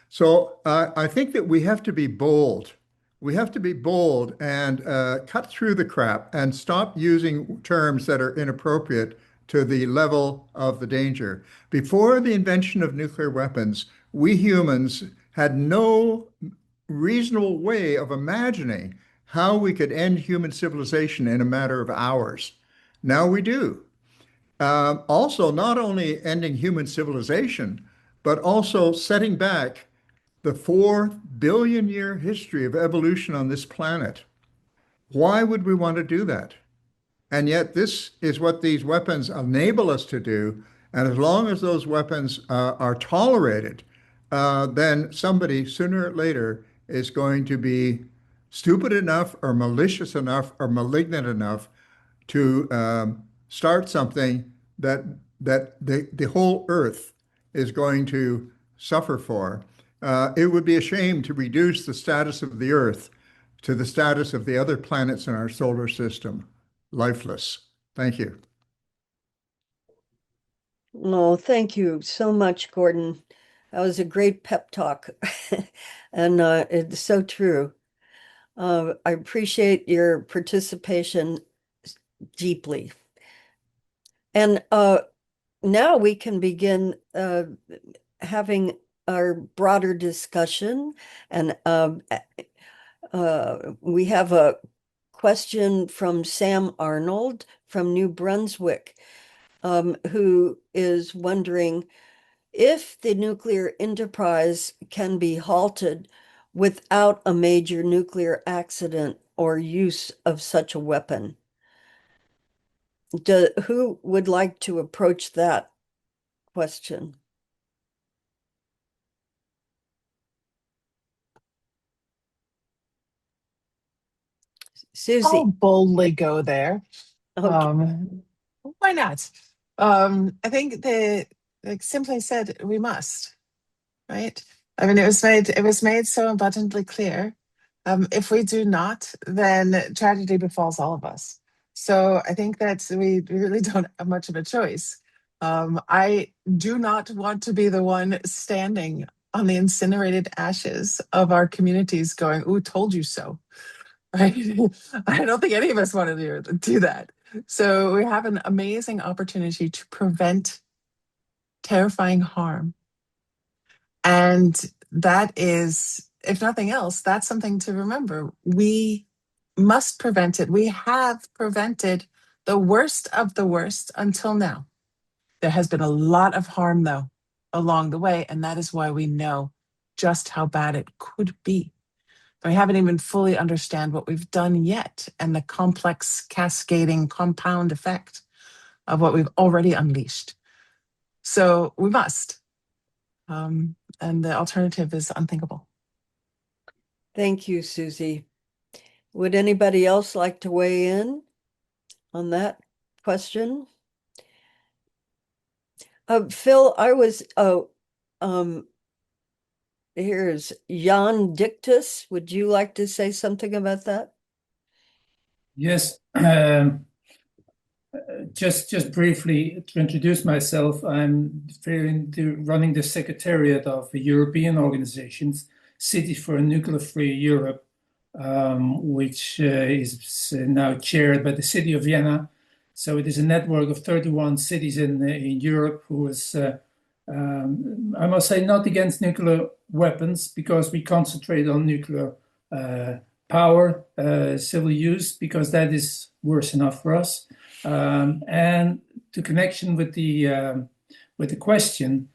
So I think that we have to be bold. We have to be bold and cut through the crap and stop using terms that are inappropriate to the level of the danger. Before the invention of nuclear weapons, we humans had no reasonable way of imagining how we could end human civilization in a matter of hours. Now we do. Also, not only ending human civilization, but also setting back the 4 billion-year history of evolution on this planet. Why would we want to do that? And yet this is what these weapons enable us to do. And as long as those weapons are tolerated, then somebody sooner or later is going to be stupid enough or malicious enough or malignant enough to start something that the whole earth is going to suffer for. It would be a shame to reduce the status of the earth to the status of the other planets in our solar system, lifeless. Thank you. Oh, thank you so much, Gordon. That was a great pep talk. And it's so true. I appreciate your participation deeply. And now we can begin having our broader discussion. And we have a question from Sam Arnold from New Brunswick, who is wondering if the nuclear enterprise can be halted without a major nuclear accident or use of such a weapon. Who would like to approach that question? Susi. I'll boldly go there. Okay. Why not? I think like simply said, we must, right? I mean, it was made so abundantly clear. If we do not, then tragedy befalls all of us. So I think that we really don't have much of a choice. I do not want to be the one standing on the incinerated ashes of our communities going, "Ooh, told you so." Right? I don't think any of us want to do that. So we have an amazing opportunity to prevent terrifying harm. And that is, if nothing else, that's something to remember. We must prevent it. We have prevented the worst of the worst until now. There has been a lot of harm, though, along the way, and that is why we know just how bad it could be. We haven't even fully understand what we've done yet and the complex cascading compound effect of what we've already unleashed. So we must. And the alternative is unthinkable. Thank you, Susie. Would anybody else like to weigh in on that question? Phil, here's Jan Dictus. Would you like to say something about that? Yes, just briefly to introduce myself, I'm running the Secretariat of the European organizations, Cities for a Nuclear-Free Europe, which is now chaired by the city of Vienna. So it is a network of 31 cities in Europe who is, I must say, not against nuclear weapons, because we concentrate on nuclear power, civil use, because that is worse enough for us. And to connection with the question,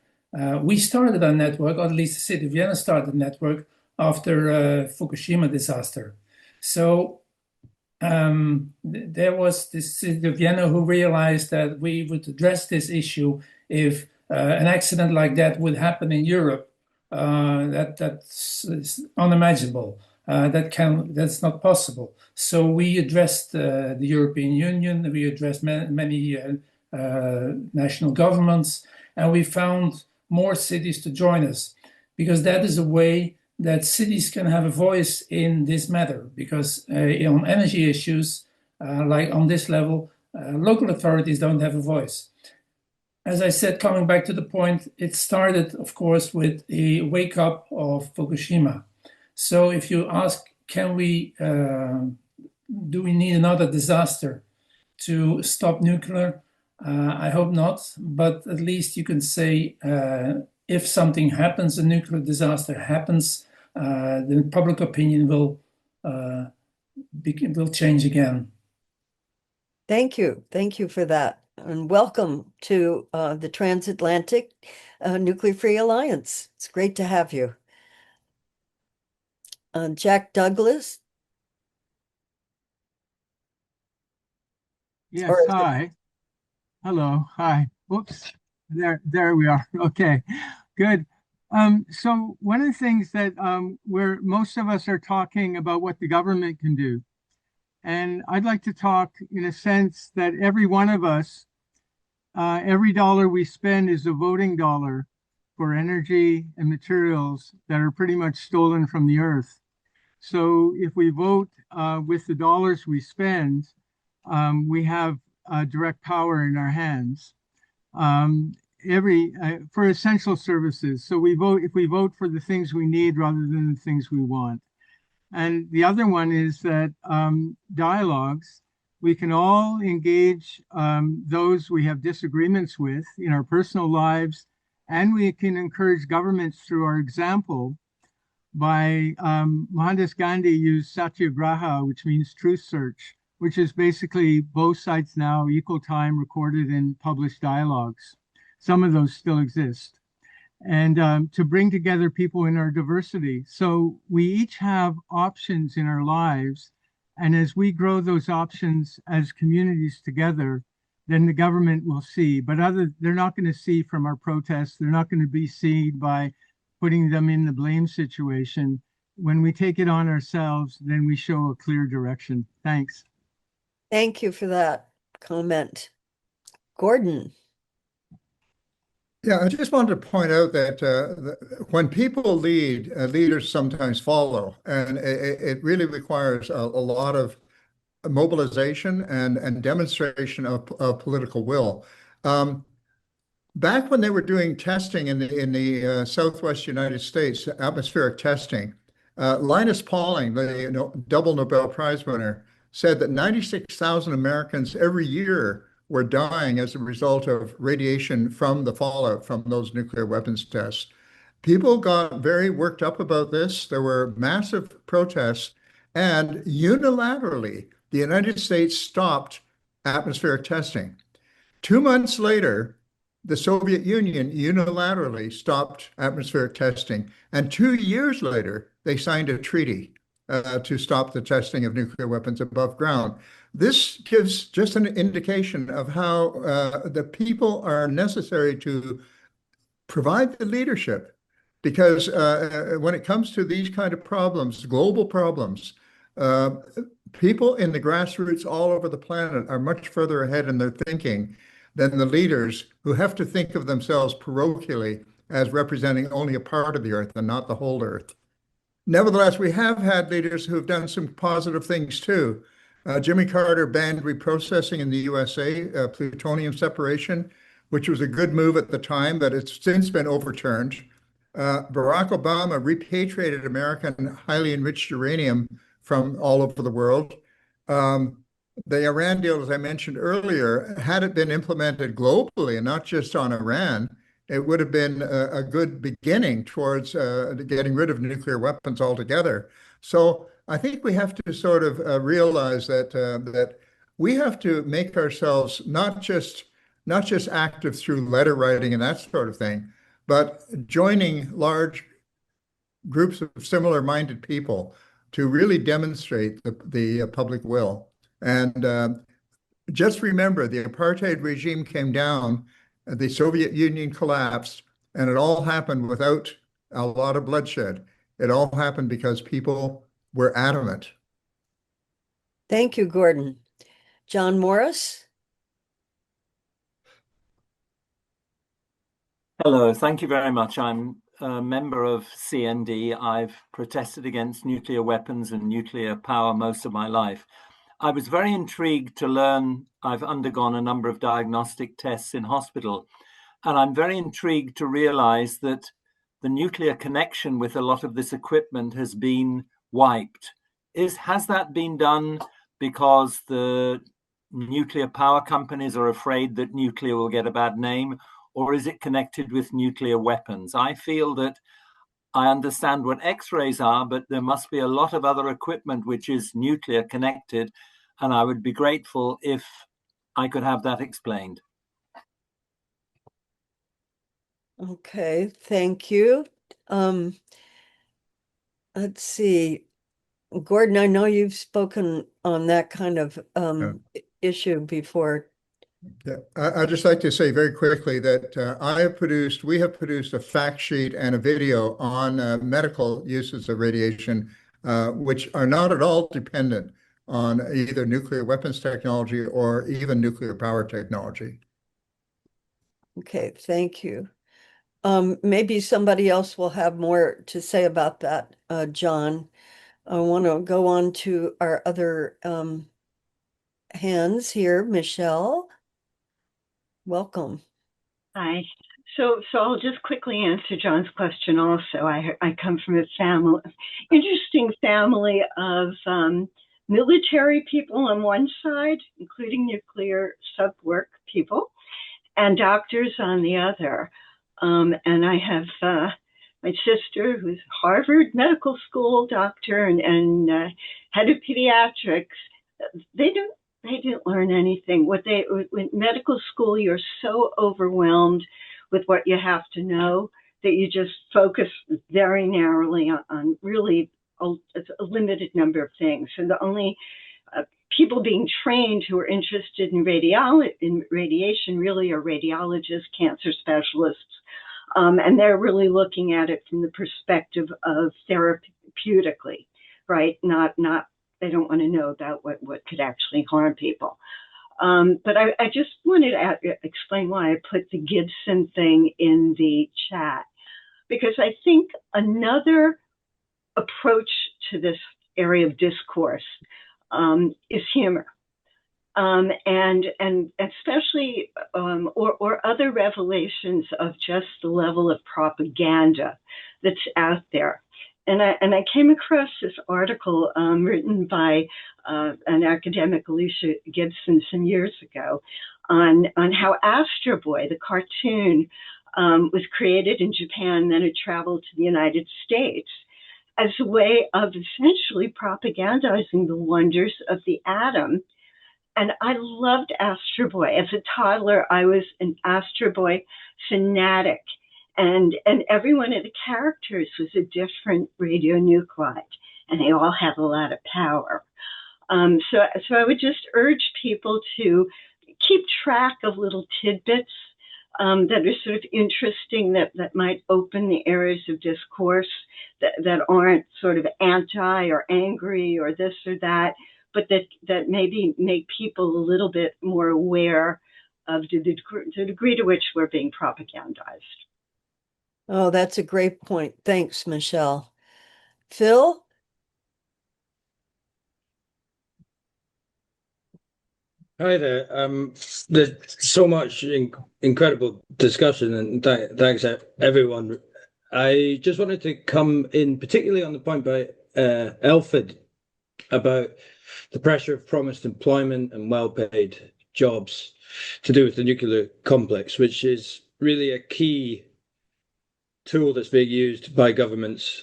we started our network, or at least the city of Vienna started the network after Fukushima disaster. So there was this city of Vienna who realized that we would address this issue if an accident like that would happen in Europe. That's unimaginable. That's not possible. So we addressed the European Union, we addressed many national governments, and we found more cities to join us, because that is a way that cities can have a voice in this matter. Because on energy issues, like on this level, local authorities don't have a voice. As I said, coming back to the point, it started, of course, with a wake up of Fukushima. So if you ask, do we need another disaster to stop nuclear? I hope not, but at least you can say if something happens, a nuclear disaster happens, then public opinion will change again. Thank you. Thank you for that. And welcome to the Transatlantic Nuclear-Free Alliance. It's great to have you. Jack Douglas. Yes, hi. Hello, hi. Whoops, there we are. Okay, good. So one of the things that where most of us are talking about what the government can do. And I'd like to talk in a sense that every one of us, every dollar we spend is a voting dollar for energy and materials that are pretty much stolen from the earth. So if we vote with the dollars we spend, we have direct power in our hands. For essential services. So if we vote for the things we need rather than the things we want. And the other one is that dialogues, we can all engage those we have disagreements with in our personal lives, and we can encourage governments through our example. By Mohandas Gandhi used Satyagraha, which means truth search, which is basically both sides now equal time recorded and published dialogues. Some of those still exist. And to bring together people in our diversity. So we each have options in our lives. And as we grow those options as communities together, then the government will see. But they're not going to see from our protests. They're not going to be seen by putting them in the blame situation. When we take it on ourselves, then we show a clear direction. Thanks. Thank you for that comment. Gordon. Yeah, I just wanted to point out that when people lead, leaders sometimes follow, and it really requires a lot of mobilization and demonstration of political will. Back when they were doing testing in the Southwest United States, atmospheric testing, Linus Pauling, the double Nobel Prize winner, said that 96,000 Americans every year were dying as a result of radiation from the fallout from those nuclear weapons tests. People got very worked up about this. There were massive protests, and unilaterally, the United States stopped atmospheric testing. 2 months later, the Soviet Union unilaterally stopped atmospheric testing. And 2 years later, they signed a treaty to stop the testing of nuclear weapons above ground. This gives just an indication of how the people are necessary to provide the leadership. Because when it comes to these kind of problems, global problems, people in the grassroots all over the planet are much further ahead in their thinking than the leaders who have to think of themselves parochially as representing only a part of the earth and not the whole earth. Nevertheless, we have had leaders who have done some positive things too. Jimmy Carter banned reprocessing in the USA, plutonium separation, which was a good move at the time, but it's since been overturned. Barack Obama repatriated American highly enriched uranium from all over the world. The Iran deal, as I mentioned earlier, had it been implemented globally and not just on Iran, it would have been a good beginning towards getting rid of nuclear weapons altogether. So I think we have to sort of realize that we have to make ourselves not just active through letter writing and that sort of thing, but joining large groups of similar-minded people to really demonstrate the public will. And just remember, the apartheid regime came down, the Soviet Union collapsed, and it all happened without a lot of bloodshed. It all happened because people were adamant. Thank you, Gordon. John Morris? Hello, thank you very much. I'm a member of CND. I've protested against nuclear weapons and nuclear power most of my life. I was very intrigued to learn I've undergone a number of diagnostic tests in hospital, and I'm very intrigued to realize that the nuclear connection with a lot of this equipment has been wiped. Has that been done because the nuclear power companies are afraid that nuclear will get a bad name, or is it connected with nuclear weapons? I feel that I understand what X-rays are, but there must be a lot of other equipment which is nuclear connected, and I would be grateful if I could have that explained. Okay, thank you. Let's see. Gordon, I know you've spoken on that kind of issue before. Yeah, I'd just like to say very quickly that we have produced a fact sheet and a video on medical uses of radiation, which are not at all dependent on either nuclear weapons technology or even nuclear power technology. Okay, thank you. Maybe somebody else will have more to say about that, John. I want to go on to our other hands here. Michelle, welcome. Hi. So I'll just quickly answer John's question also. I come from a interesting family of military people on one side, including nuclear sub-work people, and doctors on the other. And I have my sister, who's Harvard Medical School doctor and head of pediatrics. They didn't learn anything. With medical school, you're so overwhelmed with what you have to know that you just focus very narrowly on really a limited number of things. And the only people being trained who are interested in radiation really are radiologists, cancer specialists, and they're really looking at it from the perspective of therapeutically, right? Not they don't want to know about what could actually harm people. But I just wanted to explain why I put the Gibson thing in the chat, because I think another approach to this area of discourse is humor. And especially or other revelations of just the level of propaganda that's out there. And I came across this article written by an academic, Alicia Gibson, some years ago on how Astro Boy, the cartoon, was created in Japan, then it traveled to the United States as a way of essentially propagandizing the wonders of the atom And I loved Astro Boy. As a toddler, I was an Astro Boy fanatic. And every one of the characters was a different radionuclide, and they all had a lot of power. So I would just urge people to keep track of little tidbits that are sort of interesting, that might open the areas of discourse that aren't sort of anti or angry or this or that, but that maybe make people a little bit more aware of the degree to which we're being propagandized. Oh, that's a great point. Thanks, Michelle. Phil? Hi there. There's so much incredible discussion, and thanks everyone. I just wanted to come in, particularly on the point by Alfred about the pressure of promised employment and well-paid jobs to do with the nuclear complex, which is really a key tool that's being used by governments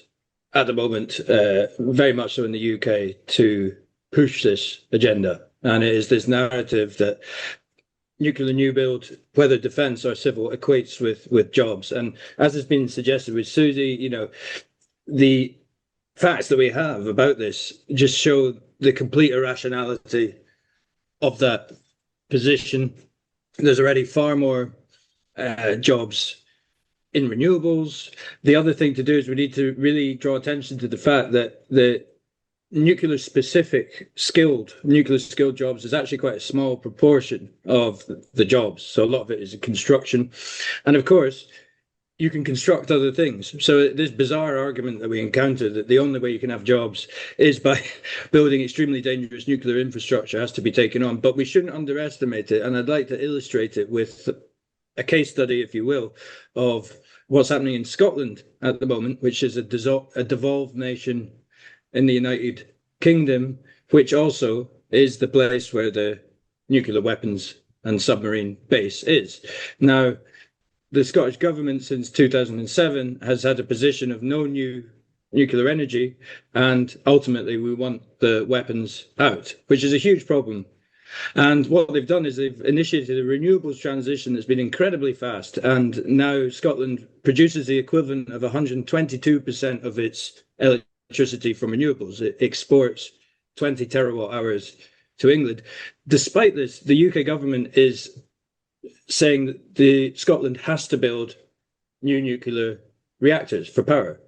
at the moment, very much so in the UK, to push this agenda. And it is this narrative that nuclear new build, whether defence or civil, equates with jobs. And as has been suggested with Susi, the facts that we have about this just show the complete irrationality of that position. There's already far more jobs in renewables. The other thing to do is we need to really draw attention to the fact that the nuclear skilled jobs is actually quite a small proportion of the jobs. So a lot of it is construction. And of course, you can construct other things. So this bizarre argument that we encounter that the only way you can have jobs is by building extremely dangerous nuclear infrastructure has to be taken on. But we shouldn't underestimate it. And I'd like to illustrate it with a case study, if you will, of what's happening in Scotland at the moment, which is a devolved nation in the United Kingdom, which also is the place where the nuclear weapons and submarine base is. Now, the Scottish government since 2007 has had a position of no new nuclear energy, and ultimately we want the weapons out, which is a huge problem. And what they've done is they've initiated a renewables transition that's been incredibly fast, and now Scotland produces the equivalent of 122% of its electricity from renewables. It exports 20 terawatt hours to England. Despite this, the UK government is saying that Scotland has to build new nuclear reactors for power.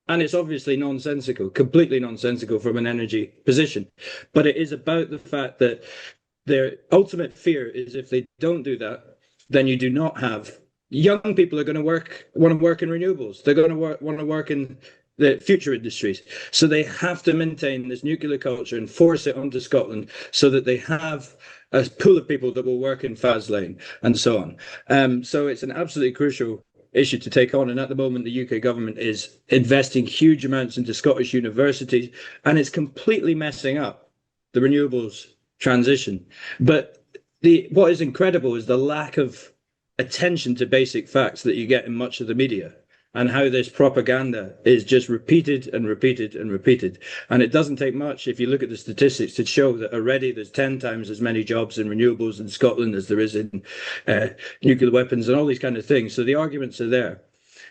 And it's obviously nonsensical, completely nonsensical from an energy position. But it is about the fact that their ultimate fear is if they don't do that, then you do not have young people are going to want to work in renewables. They're going to want to work in the future industries. So they have to maintain this nuclear culture and force it onto Scotland so that they have a pool of people that will work in Faslane and so on. So it's an absolutely crucial issue to take on. And at the moment, the UK government is investing huge amounts into Scottish universities, and it's completely messing up the renewables transition. But what is incredible is the lack of attention to basic facts that you get in much of the media, and how this propaganda is just repeated and repeated and repeated. And it doesn't take much, if you look at the statistics, to show that already there's 10 times as many jobs in renewables in Scotland as there is in nuclear weapons and all these kind of things. So the arguments are there.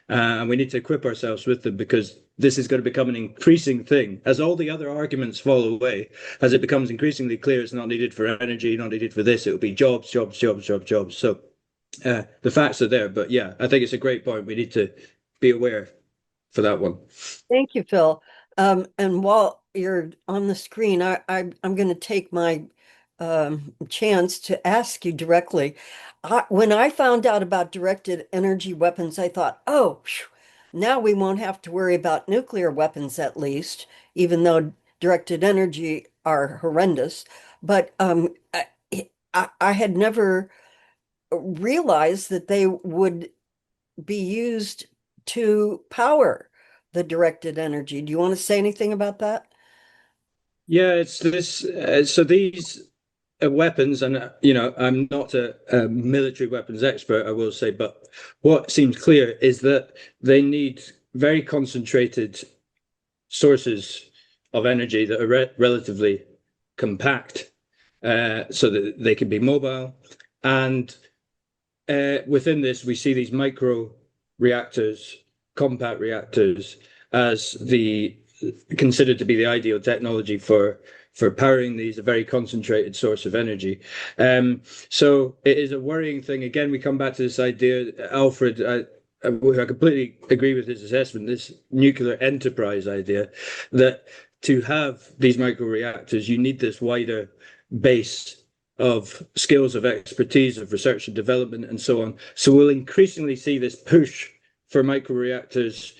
And we need to equip ourselves with them, because this is going to become an increasing thing. As all the other arguments fall away, as it becomes increasingly clear it's not needed for energy, not needed for this, it will be jobs, jobs, jobs, jobs, jobs. So the facts are there. But yeah, I think it's a great point. We need to be aware for that one. Thank you, Phil. And while you're on the screen, I'm going to take my chance to ask you directly. When I found out about directed energy weapons, I thought, oh, phew, now we won't have to worry about nuclear weapons, at least, even though directed energy are horrendous. But I had never realized that they would be used to power the directed energy. Do you want to say anything about that? Yeah, it's this. So these weapons, and I'm not a military weapons expert, I will say, but what seems clear is that they need very concentrated sources of energy that are relatively compact. so that they can be mobile. And within this, we see these micro reactors, compact reactors, as considered to be the ideal technology for powering these, a very concentrated source of energy. So it is a worrying thing. Again, we come back to this idea, Alfred, I completely agree with his assessment, this nuclear enterprise idea, that to have these micro reactors, you need this wider base of skills, of expertise, of research and development, and so on. So we'll increasingly see this push for micro reactors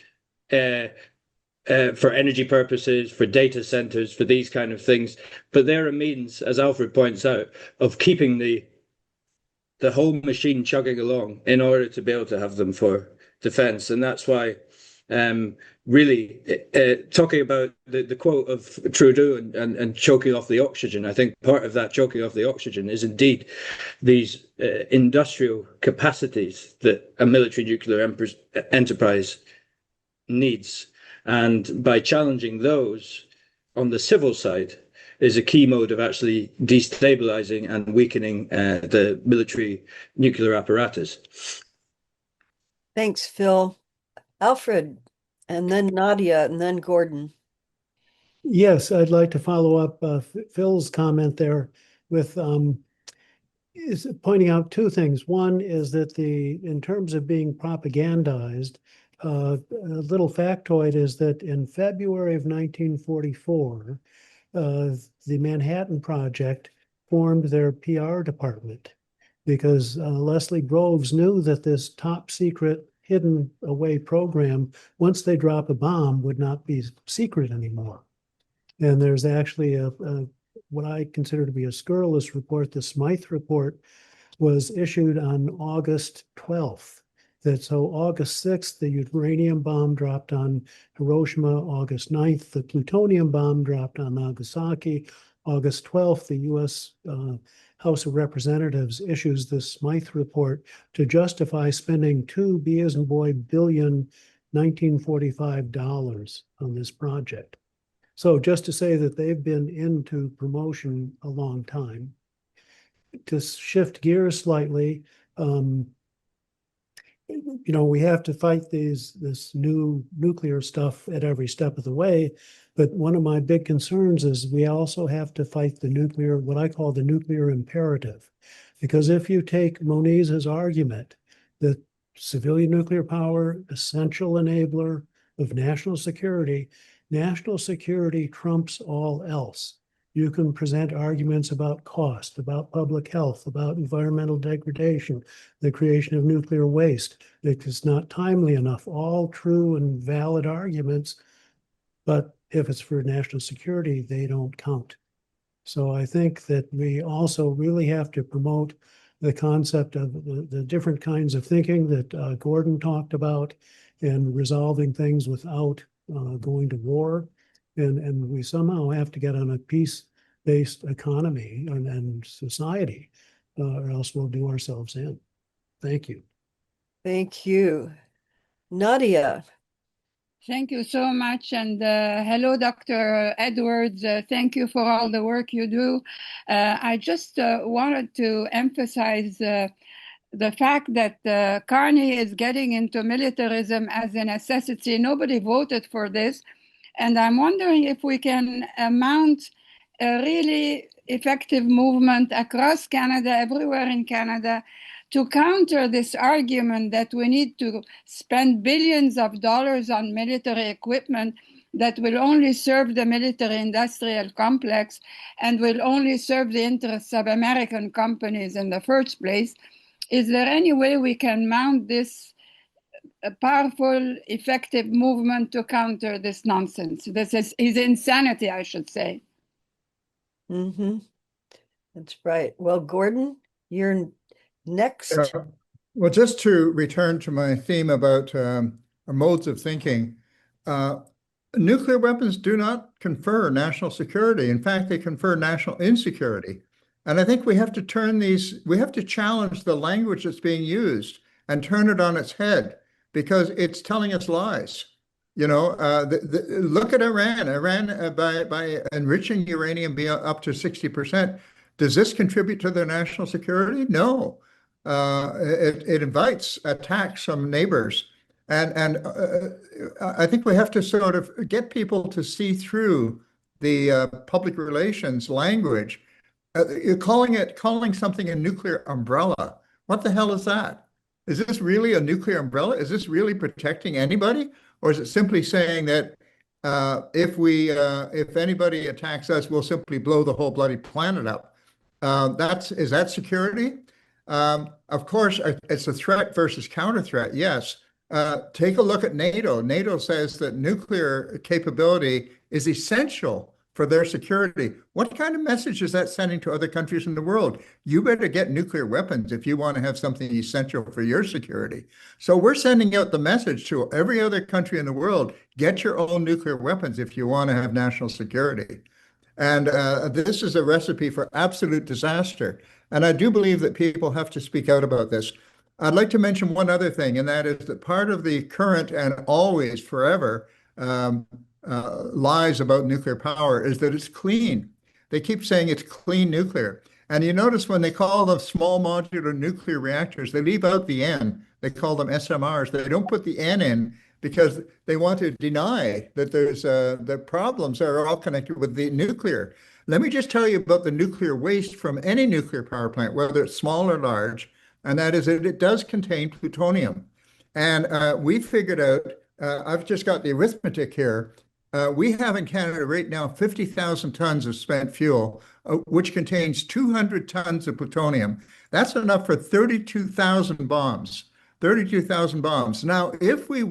for energy purposes, for data centers, for these kind of things. But they're a means, as Alfred points out, of keeping the whole machine chugging along in order to be able to have them for defense. And that's why really talking about the quote of Trudeau and choking off the oxygen, I think part of that choking off the oxygen is indeed these industrial capacities that a military nuclear enterprise needs. And by challenging those on the civil side is a key mode of actually destabilizing and weakening the military nuclear apparatus. Thanks, Phil. Alfred, and then Nadia, and then Gordon. Yes, I'd like to follow up Phil's comment there with is pointing out two things. One is that in terms of being propagandized, a little factoid is that in February of 1944, the Manhattan Project formed their PR department because Leslie Groves knew that this top secret hidden away program, once they drop a bomb, would not be secret anymore. And there's actually what I consider to be a scurrilous report. The Smythe report was issued on August 12th. So August 6th, the uranium bomb dropped on Hiroshima. August 9th, the plutonium bomb dropped on Nagasaki. August 12th, the U.S. House of Representatives issues this Smythe report to justify spending $2 billion 1945 dollars on this project. So just to say that they've been into promotion a long time. To shift gears slightly, we have to fight this new nuclear stuff at every step of the way. But one of my big concerns is we also have to fight what I call the nuclear imperative. Because if you take Moniz's argument that civilian nuclear power, essential enabler of national security trumps all else. You can present arguments about cost, about public health, about environmental degradation, the creation of nuclear waste. It's not timely enough, all true and valid arguments, but if it's for national security, they don't count. So I think that we also really have to promote the concept of the different kinds of thinking that Gordon talked about and resolving things without going to war. And we somehow have to get on a peace-based economy and society, or else we'll do ourselves in. Thank you. Thank you. Nadia. Thank you so much. And hello, Dr. Edwards. Thank you for all the work you do. I just wanted to emphasize the fact that Carney is getting into militarism as a necessity. Nobody voted for this. And I'm wondering if we can mount a really effective movement across Canada, everywhere in Canada, to counter this argument that we need to spend billions of dollars on military equipment that will only serve the military-industrial complex and will only serve the interests of American companies in the first place. Is there any way we can mount this powerful, effective movement to counter this nonsense? This is insanity, I should say. Mm-hmm. That's right. Well, Gordon, you're next. Well, just to return to my theme about our modes of thinking, nuclear weapons do not confer national security. In fact, they confer national insecurity. And I think we have to challenge the language that's being used and turn it on its head, because it's telling us lies. Look at Iran. Iran, by enriching uranium up to 60%, Does this contribute to their national security? No. It invites attacks from neighbors. And I think we have to sort of get people to see through the public relations language. You're calling something a nuclear umbrella. What the hell is that? Is this really a nuclear umbrella? Is this really protecting anybody? Or is it simply saying that if anybody attacks us, we'll simply blow the whole bloody planet up? Is that security? Of course, it's a threat versus counter threat. Yes. Take a look at NATO. NATO says that nuclear capability is essential for their security. What kind of message is that sending to other countries in the world? You better get nuclear weapons if you want to have something essential for your security. So we're sending out the message to every other country in the world, get your own nuclear weapons if you want to have national security. And this is a recipe for absolute disaster. And I do believe that people have to speak out about this. I'd like to mention one other thing, and that is that part of the current and always forever lies about nuclear power is that it's clean. They keep saying it's clean nuclear. And you notice when they call them small modular nuclear reactors, they leave out the N. They call them SMRs. They don't put the N in because they want to deny that the problems are all connected with the nuclear. Let me just tell you about the nuclear waste from any nuclear power plant, whether it's small or large, and that is that it does contain plutonium. And we figured out, I've just got the arithmetic here, we have in Canada right now 50,000 tons of spent fuel, which contains 200 tons of plutonium. That's enough for 32,000 bombs. 32,000 bombs. Now, if we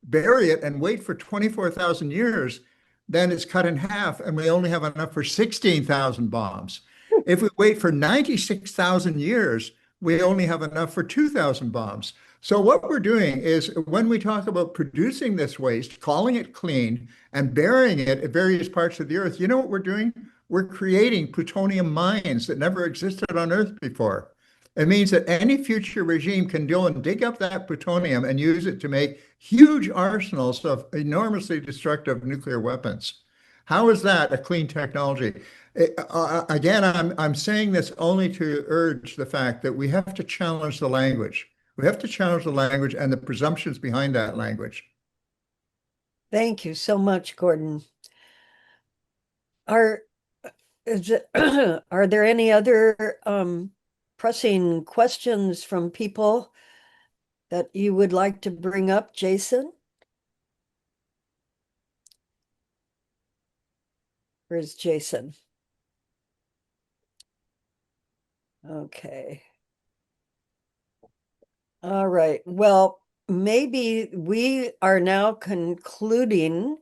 bury it and wait for 24,000 years, then it's cut in half and we only have enough for 16,000 bombs. If we wait for 96,000 years, we only have enough for 2,000 bombs. So what we're doing is when we talk about producing this waste, calling it clean and burying it at various parts of the earth, you know what we're doing? We're creating plutonium mines that never existed on Earth before. It means that any future regime can go and dig up that plutonium and use it to make huge arsenals of enormously destructive nuclear weapons. How is that a clean technology? Again, I'm saying this only to urge the fact that we have to challenge the language. We have to challenge the language and the presumptions behind that language. Thank you so much, Gordon. Are there any other pressing questions from people that you would like to bring up, Jason? Where's Jason? Okay. All right. Well, maybe we are now concluding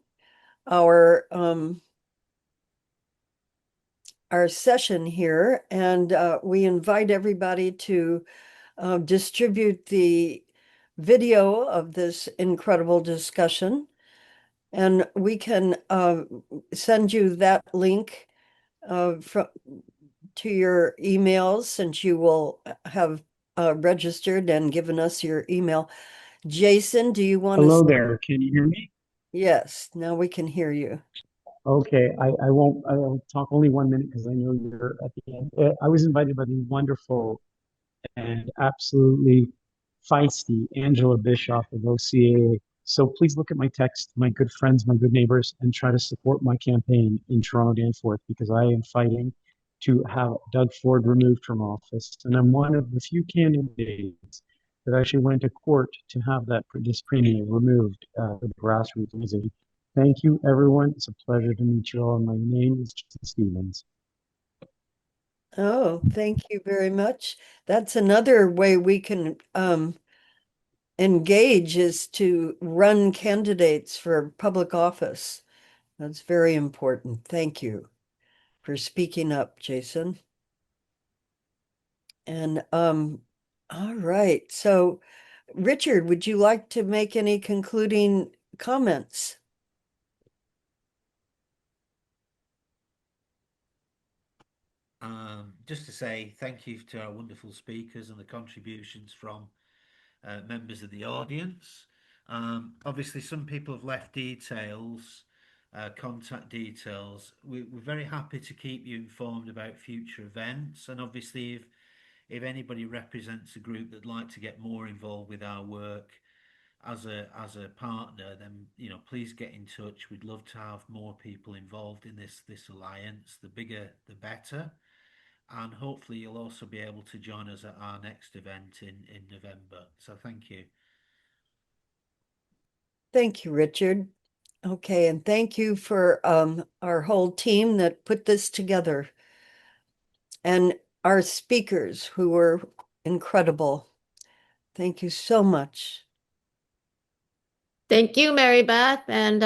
our session here, and we invite everybody to distribute the video of this incredible discussion, and we can send you that link to your emails, since you will have registered and given us your email. Jason, do you want to? Hello there. Can you hear me? Yes, now we can hear you. Okay, I'll talk only 1 minute because I know you're at the end. I was invited by the wonderful and absolutely feisty Angela Bischoff of OCAA. So please look at my text, my good friends, my good neighbors, and try to support my campaign in Toronto Danforth, because I am fighting to have Doug Ford removed from office. And I'm one of the few candidates that actually went to court to have this premium removed for the grassroots organization. Thank you, everyone. It's a pleasure to meet you all. My name is Jason Stevens. Oh, thank you very much. That's another way we can engage, is to run candidates for public office. That's very important. Thank you for speaking up, Jason. And all right. So, Richard, would you like to make any concluding comments? Just to say thank you to our wonderful speakers and the contributions from members of the audience. Obviously, some people have left details contact details. We're very happy to keep you informed about future events, and obviously if anybody represents a group that'd like to get more involved with our work as a partner, then please get in touch. We'd love to have more people involved in this alliance. The bigger the better, and hopefully you'll also be able to join us at our next event in November. So thank you. Thank you, Richard. Okay, and thank you for our whole team that put this together, and our speakers who were incredible. Thank you so much. Thank you, Mary Beth, and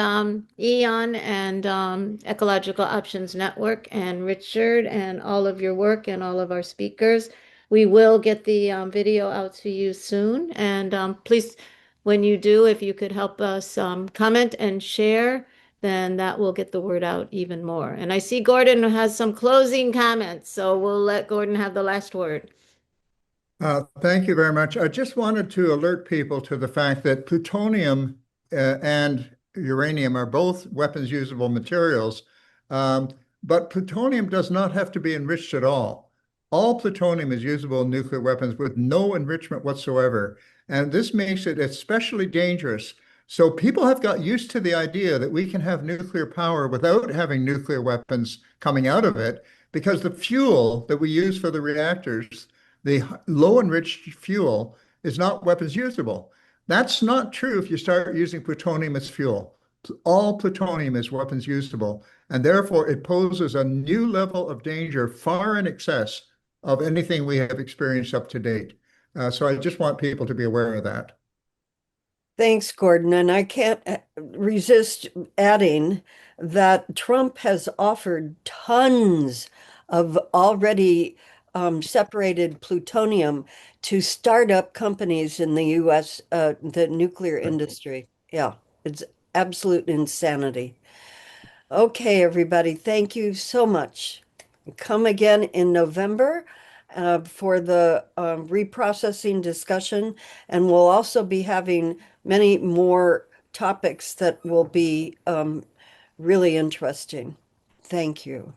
Eon, and Ecological Options Network, and Richard, and all of your work, and all of our speakers. We will get the video out to you soon, and please, when you do, if you could help us comment and share, then that will get the word out even more. And I see Gordon has some closing comments, so we'll let Gordon have the last word. Thank you very much. I just wanted to alert people to the fact that plutonium and uranium are both weapons usable materials, but plutonium does not have to be enriched at all. All plutonium is usable in nuclear weapons with no enrichment whatsoever, and this makes it especially dangerous. So people have got used to the idea that we can have nuclear power without having nuclear weapons coming out of it, because the fuel that we use for the reactors, the low enriched fuel, is not weapons usable. That's not true if you start using plutonium as fuel. All plutonium is weapons usable, and therefore it poses a new level of danger far in excess of anything we have experienced up to date. So I just want people to be aware of that. Thanks, Gordon. And I can't resist adding that Trump has offered tons of already separated plutonium to startup companies in the US, the nuclear industry. Yeah, it's absolute insanity. Okay, everybody, thank you so much. Come again in November for the reprocessing discussion, and we'll also be having many more topics that will be really interesting. Thank you.